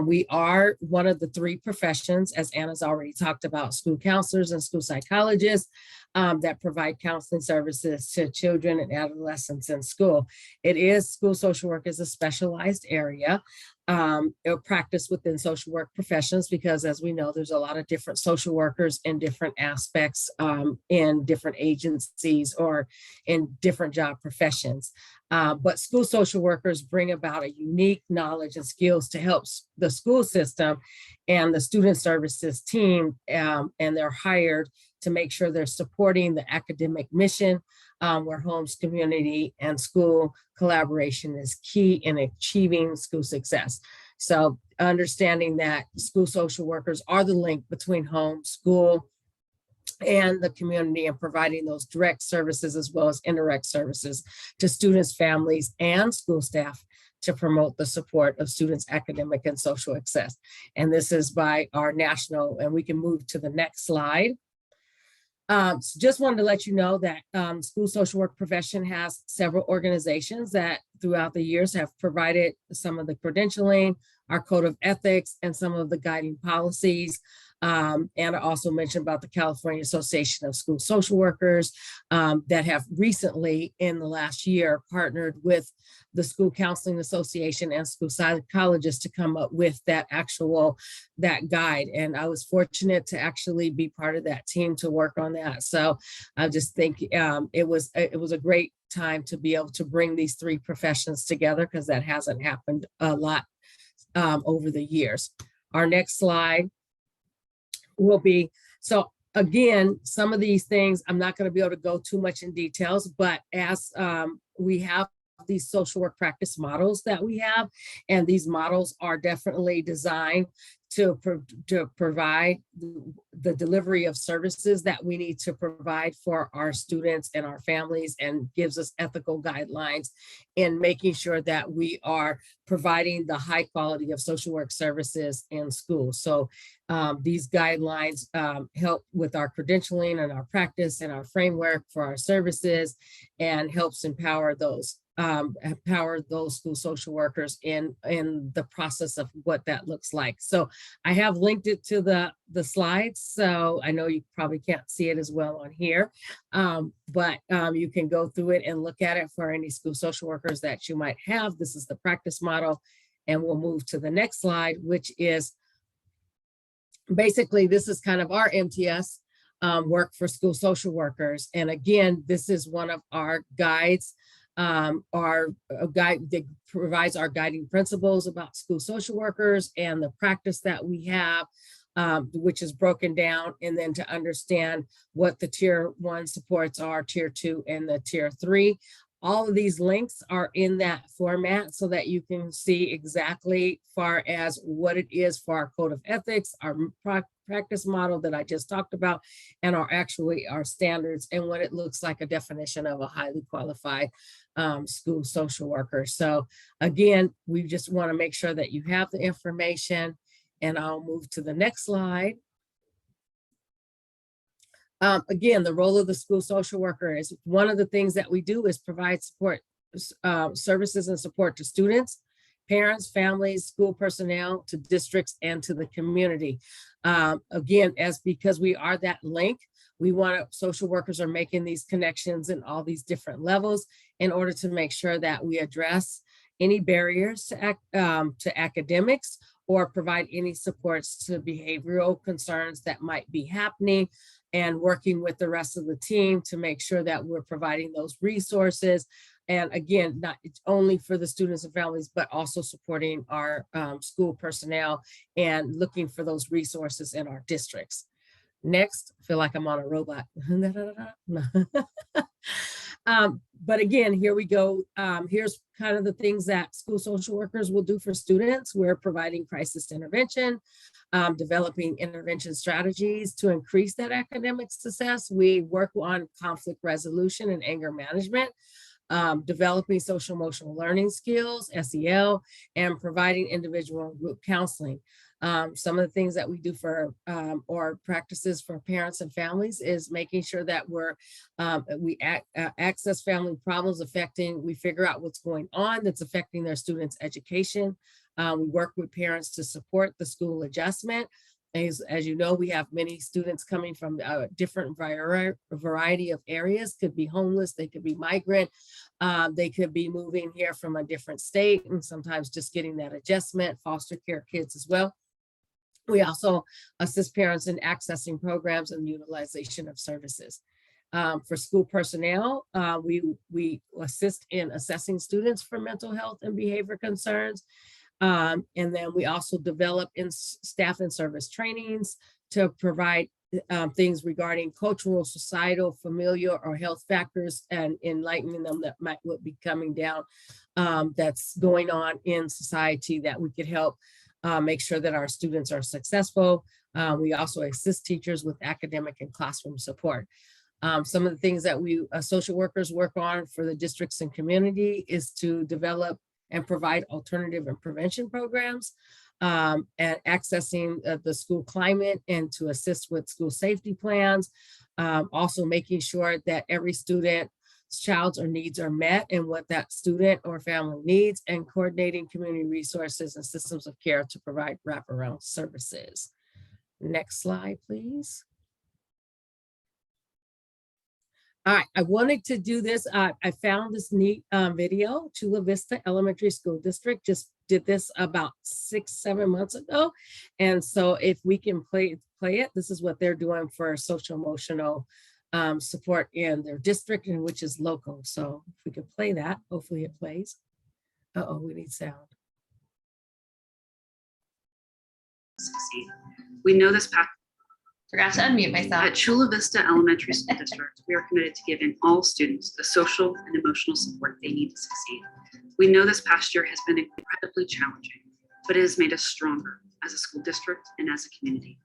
We are one of the 3 professions, as Anna's already talked about, school counselors and school psychologists that provide counseling services to children and adolescents in school. School social work is a specialized area. Practice within social work professions, because as we know, there's a lot of different social workers in different aspects in different agencies or in different job professions. But school social workers bring about a unique knowledge and skills to help the school system and the student services team, and they're hired to make sure they're supporting the academic mission, where homes, community, and school collaboration is key in achieving school success. So understanding that school social workers are the link between home, school, and the community, and providing those direct services as well as indirect services to students, families, and school staff to promote the support of students' academic and social success. And this is by our national, and we can move to the next slide. So just wanted to let you know that school social work profession has several organizations that throughout the years have provided some of the credentialing, our code of ethics, and some of the guiding policies. And I also mentioned about the California Association of School Social Workers that have recently in the last year partnered with the School Counseling Association and school psychologists to come up with that guide. And I was fortunate to actually be part of that team to work on that. So I just think it was a great time to be able to bring these 3 professions together, because that hasn't happened a lot over the years. Our next slide will be, so again, some of these things, I'm not going to be able to go too much in details, but as we have these social work practice models that we have, and these models are definitely designed to provide the delivery of services that we need to provide for our students and our families, and gives us ethical guidelines in making sure that we are providing the high quality of social work services in school. So these guidelines help with our credentialing and our practice and our framework for our services, and helps empower those school social workers in the process of what that looks like. So I have linked it to the slides, so I know you probably can't see it as well on here, but you can go through it and look at it for any school social workers that you might have. This is the practice model, and we'll move to the next slide, which is basically, this is kind of our MTS work for school social workers. And again, this is one of our guides, our guide that provides our guiding principles about school social workers and the practice that we have, which is broken down, and then to understand what the tier 1 supports are, tier 2, and the tier 3. All of these links are in that format so that you can see exactly far as what it is for our code of ethics, our practice model that I just talked about, and our standards, and what it looks like a definition of a highly qualified school social worker. So again, we just want to make sure that you have the information, and I'll move to the next slide. Again, the role of the school social worker is one of the things that we do is provide support, services and support to students, parents, families, school personnel, to districts, and to the community. Again, because we are that link, we want social workers are making these connections in all these different levels in order to make sure that we address any barriers to academics, or provide any supports to behavioral concerns that might be happening, and working with the rest of the team to make sure that we're providing those resources. And again, not only for the students and families, but also supporting our school personnel and looking for those resources in our districts. Next, I feel like I'm on a robot. But again, here we go. Here's kind of the things that school social workers will do for students. We're providing crisis intervention, developing intervention strategies to increase that academic success. We work on conflict resolution and anger management, developing social emotional learning skills, SEL, and providing individual and group counseling. Some of the things that we do for or practices for parents and families is making sure that we access family problems we figure out what's going on that's affecting their students' education. We work with parents to support the school adjustment. As you know, we have many students coming from a different variety of areas, could be homeless, they could be migrant, they could be moving here from a different state, and sometimes just getting that adjustment, foster care kids as well. We also assist parents in accessing programs and utilization of services. For school personnel, we assist in assessing students for mental health and behavior concerns. And then we also develop in staff and service trainings to provide things regarding cultural, societal, familial, or health factors, and enlightening them that might be coming down that's going on in society that we could help make sure that our students are successful. We also assist teachers with academic and classroom support. Some of the things that we social workers work on for the districts and community is to develop and provide alternative and prevention programs, and accessing the school climate, and to assist with school safety plans. Also making sure that every student's child's or needs are met and what that student or family needs, and coordinating community resources and systems of care to provide wraparound services. Next slide, please. All right, I wanted to do this. I found this neat video. Chula Vista Elementary School District just did this about 6-7 months ago. And so if we can play it, this is what they're doing for social emotional support in their district, and which is local. So if we could play that, hopefully it plays. Uh-oh, we need sound. succeed. We know this path. Forgot to unmute myself. At Chula Vista Elementary School District, we are committed to giving all students the social and emotional support they need to succeed. We know this past year has been incredibly challenging, but it has made us stronger as a school district and as a community.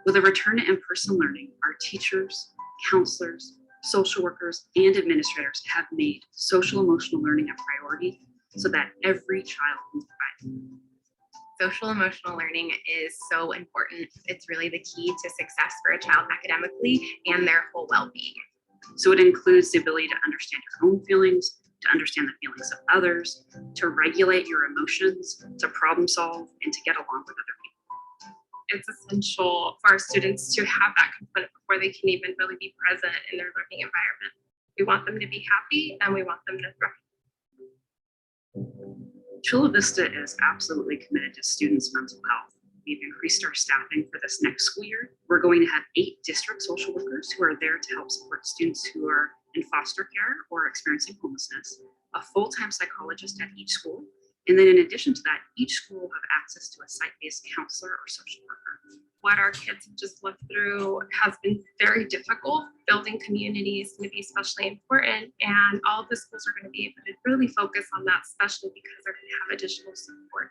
With a return to in-person learning, our teachers, counselors, social workers, and administrators have made social emotional learning a priority so that every child can thrive. Social emotional learning is so important. It's really the key to success for a child academically and their whole well-being. So it includes the ability to understand your own feelings, to understand the feelings of others, to regulate your emotions, to problem solve, and to get along with other people. It's essential for our students to have that component before they can even really be present in their learning environment. We want them to be happy and we want them to thrive. Chula Vista is absolutely committed to students' mental health. We've increased our staffing for this next school year. We're going to have 8 district social workers who are there to help support students who are in foster care or experiencing homelessness, a full-time psychologist at each school, and then in addition to that, each school will have access to a site-based counselor or social worker. What our kids have just lived through has been very difficult. Building community is going to be especially important, and all of the schools are going to be able to really focus on that, especially because they're going to have additional support.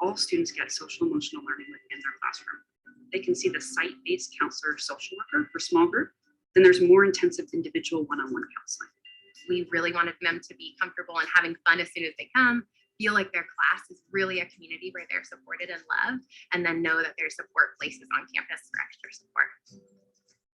All students get social emotional learning within their classroom. They can see the site-based counselor or social worker for small group. Then there's more intensive individual one-on-one counseling. We really wanted them to be comfortable and having fun as soon as they come, feel like their class is really a community where they're supported and loved, and then know that there's support places on campus for extra support.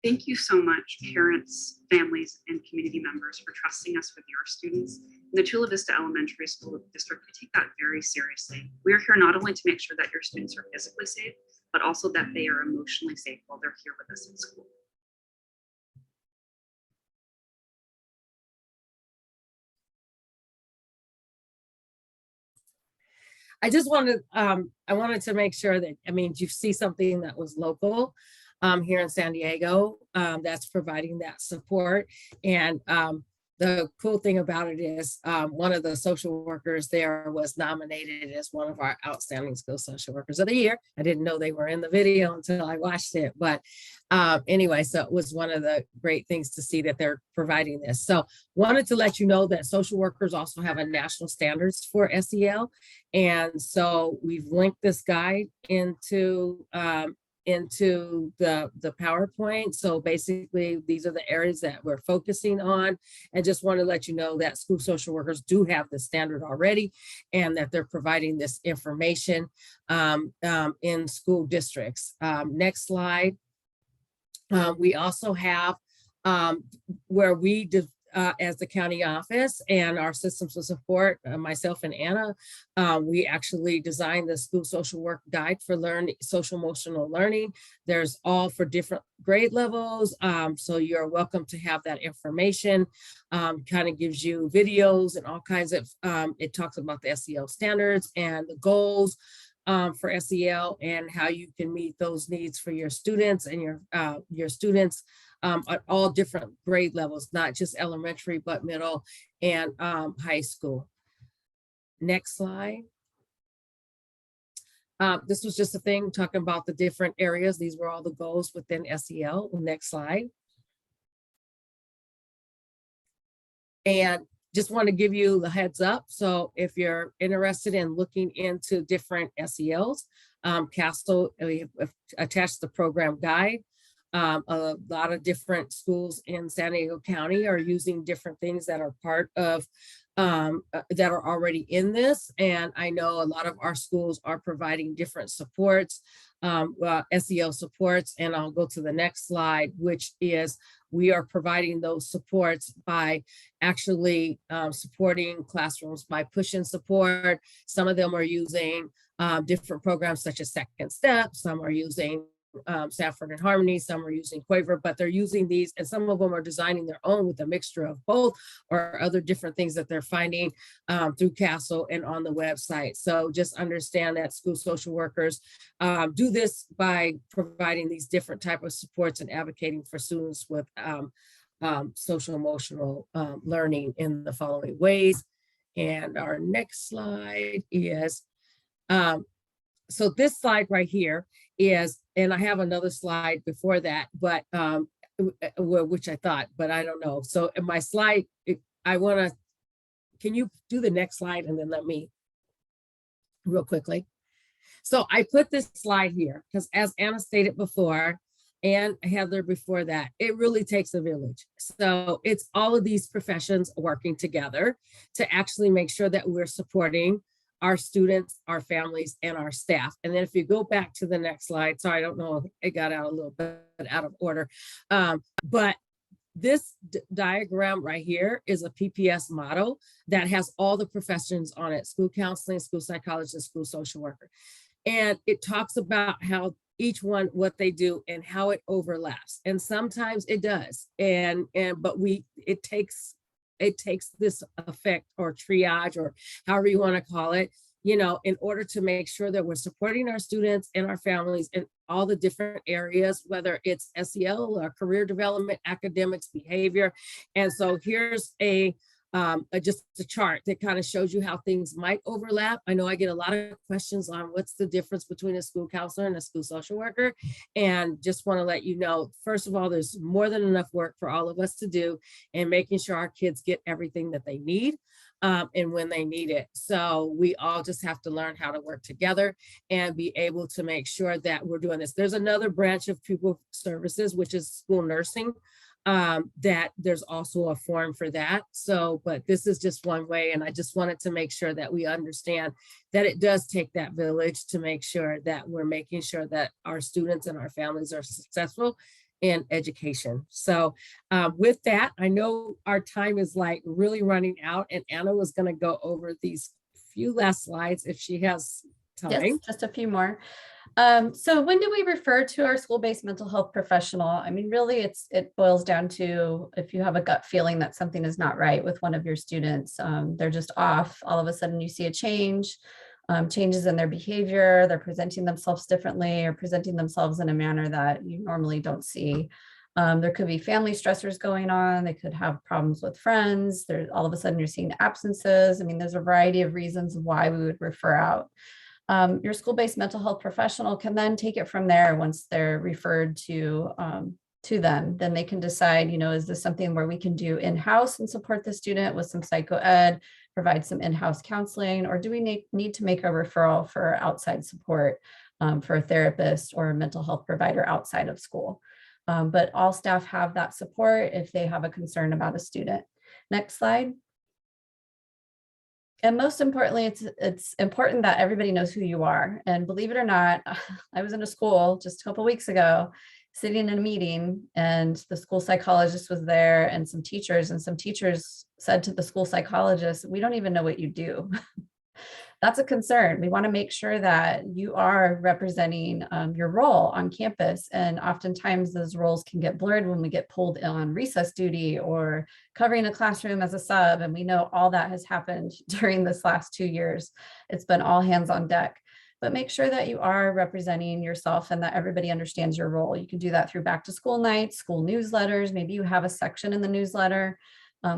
Thank you so much, parents, families, and community members for trusting us with your students. In the Chula Vista Elementary School District, we take that very seriously. We are here not only to make sure that your students are physically safe, but also that they are emotionally safe while they're here with us in school. I just wanted, I wanted to make sure that, I mean, you see something that was local here in San Diego that's providing that support. And the cool thing about it is one of the social workers there was nominated as one of our outstanding school social workers of the year. I didn't know they were in the video until I watched it, but anyway, so it was one of the great things to see that they're providing this. So wanted to let you know that social workers also have a national standards for SEL. And so we've linked this guide into the PowerPoint. So basically, these are the areas that we're focusing on. And just want to let you know that school social workers do have the standard already and that they're providing this information in school districts. Next slide. We also have where we as the county office and our systems of support, myself and Anna, we actually designed the school social work guide for social emotional learning. There's all for different grade levels. So you're welcome to have that information. Kind of gives you videos and all kinds of, it talks about the SEL standards and the goals for SEL and how you can meet those needs for your students and your students at all different grade levels, not just elementary, but middle and high school. Next slide. This was just a thing talking about the different areas. These were all the goals within SEL. Next slide. And just want to give you the heads up. So if you're interested in looking into different SELs, CASTLE, we have attached the program guide. A lot of different schools in San Diego County are using different things that are part of, that are already in this. And I know a lot of our schools are providing different supports, SEL supports. And I'll go to the next slide, which is we are providing those supports by actually supporting classrooms by push-in support. Some of them are using different programs such as Second Step. Some are using Sanford and Harmony, some are using Quaver, but they're using these, and some of them are designing their own with a mixture of both or other different things that they're finding through CASTLE and on the website. So just understand that school social workers do this by providing these different type of supports and advocating for students with social emotional learning in the following ways. And our next slide is, so this slide right here is, and I have another slide before that, but which I thought, but I don't know. So in my slide, I want to, can you do the next slide and then let me real quickly. So I put this slide here because as Anna stated before, and Heather before that, it really takes a village. So it's all of these professions working together to actually make sure that we're supporting our students, our families, and our staff. And then if you go back to the next slide, sorry, I don't know, it got out a little bit out of order. But this diagram right here is a PPS model that has all the professions on it: school counseling, school psychologist, school social worker. And it talks about how each one, what they do and how it overlaps. And sometimes it does. But it takes this effect or triage or however you want to call it, you know, in order to make sure that we're supporting our students and our families in all the different areas, whether it's SEL or career development, academics, behavior. And so here's just a chart that kind of shows you how things might overlap. I know I get a lot of questions on what's the difference between a school counselor and a school social worker. And just want to let you know, first of all, there's more than enough work for all of us to do and making sure our kids get everything that they need and when they need it. So we all just have to learn how to work together and be able to make sure that we're doing this. There's another branch of pupil services, which is school nursing. That there's also a form for that. So, but this is just one way. And I just wanted to make sure that we understand that it does take that village to make sure that we're making sure that our students and our families are successful in education. So with that, I know our time is like really running out, and Anna was going to go over these few last slides if she has time. Yes, just a few more. So when do we refer to our school-based mental health professional? I mean, really, it boils down to if you have a gut feeling that something is not right with one of your students, they're just off. All of a sudden you see a change, changes in their behavior, they're presenting themselves differently or presenting themselves in a manner that you normally don't see. There could be family stressors going on. They could have problems with friends. All of a sudden you're seeing absences. I mean, there's a variety of reasons why we would refer out. Your school-based mental health professional can then take it from there. Once they're referred to them, then they can decide, you know, is this something where we can do in-house and support the student with some psychoed, provide some in-house counseling, or do we need to make a referral for outside support for a therapist or a mental health provider outside of school? But all staff have that support if they have a concern about a student. Next slide. And most importantly, it's important that everybody knows who you are. And believe it or not, I was in a school just a couple of weeks ago, sitting in a meeting, and the school psychologist was there and some teachers said to the school psychologist, "We don't even know what you do." That's a concern. We want to make sure that you are representing your role on campus. And oftentimes those roles can get blurred when we get pulled on recess duty or covering a classroom as a sub. And we know all that has happened during this last 2 years. It's been all hands on deck. But make sure that you are representing yourself and that everybody understands your role. You can do that through back to school nights, school newsletters. Maybe you have a section in the newsletter.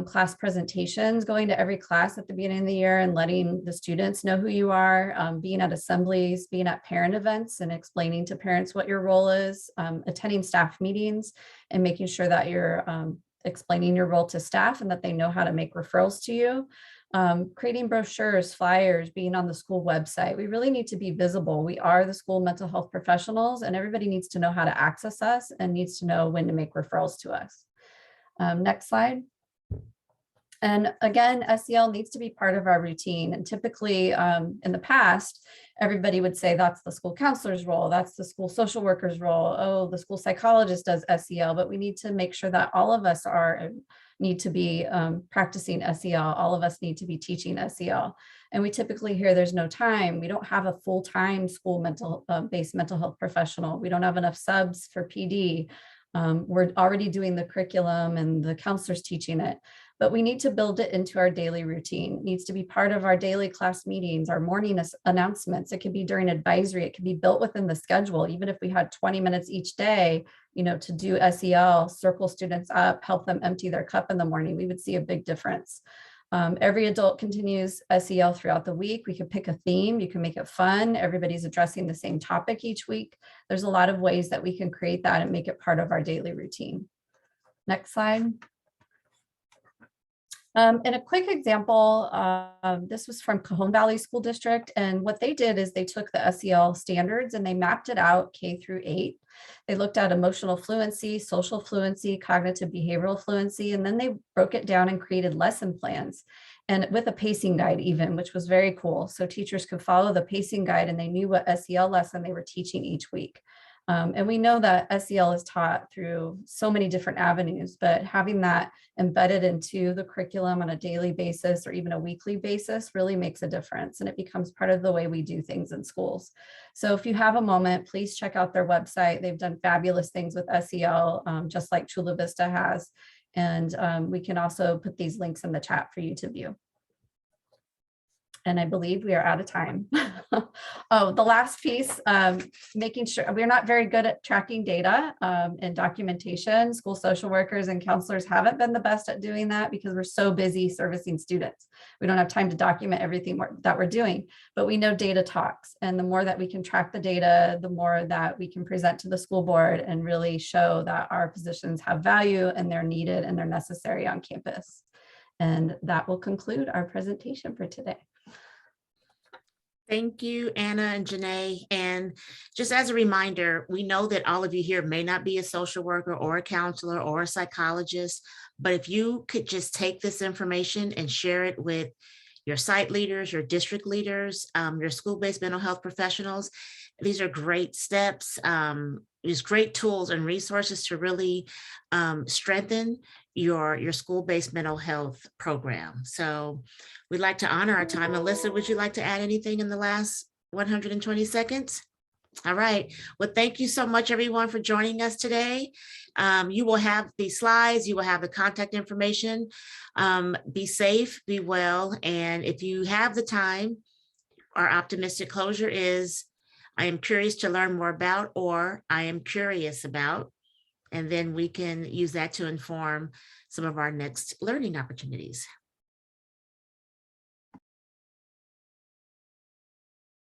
Class presentations, going to every class at the beginning of the year and letting the students know who you are, being at assemblies, being at parent events and explaining to parents what your role is, attending staff meetings and making sure that you're explaining your role to staff and that they know how to make referrals to you. Creating brochures, flyers, being on the school website. We really need to be visible. We are the school mental health professionals and everybody needs to know how to access us and needs to know when to make referrals to us. Next slide. And again, SEL needs to be part of our routine. And typically in the past, everybody would say that's the school counselor's role, that's the school social worker's role, oh, the school psychologist does SEL, but we need to make sure that all of us need to be practicing SEL, all of us need to be teaching SEL. And we typically hear there's no time. We don't have a full-time school based mental health professional. We don't have enough subs for PD. We're already doing the curriculum and the counselors teaching it. But we need to build it into our daily routine. It needs to be part of our daily class meetings, our morning announcements. It could be during advisory. It could be built within the schedule. Even if we had 20 minutes each day, you know, to do SEL, circle students up, help them empty their cup in the morning, we would see a big difference. Every adult continues SEL throughout the week. We could pick a theme. You can make it fun. Everybody's addressing the same topic each week. There's a lot of ways that we can create that and make it part of our daily routine. Next slide. And a quick example, this was from Cajon Valley School District. And what they did is they took the SEL standards and they mapped it out K through 8. They looked at emotional fluency, social fluency, cognitive behavioral fluency, and then they broke it down and created lesson plans and with a pacing guide even, which was very cool. So teachers could follow the pacing guide and they knew what SEL lesson they were teaching each week. And we know that SEL is taught through so many different avenues, but having that embedded into the curriculum on a daily basis or even a weekly basis really makes a difference. And it becomes part of the way we do things in schools. So if you have a moment, please check out their website. They've done fabulous things with SEL, just like Chula Vista has. And we can also put these links in the chat for you to view. And I believe we are out of time. Oh, the last piece, making sure we're not very good at tracking data and documentation. School social workers and counselors haven't been the best at doing that because we're so busy servicing students. We don't have time to document everything that we're doing, but we know data talks. And the more that we can track the data, the more that we can present to the school board and really show that our positions have value and they're needed and they're necessary on campus. And that will conclude our presentation for today. Thank you, Anna and Janae. And just as a reminder, we know that all of you here may not be a social worker or a counselor or a psychologist, but if you could just take this information and share it with your site leaders, your district leaders, your school-based mental health professionals, these are great steps. These great tools and resources to really strengthen your school-based mental health program. So we'd like to honor our time. Alyssa, would you like to add anything in the last 120 seconds? All right. Well, thank you so much, everyone, for joining us today. You will have the slides. You will have the contact information. Be safe, be well. And if you have the time, our optimistic closure is, I am curious to learn more about, or I am curious about, and then we can use that to inform some of our next learning opportunities.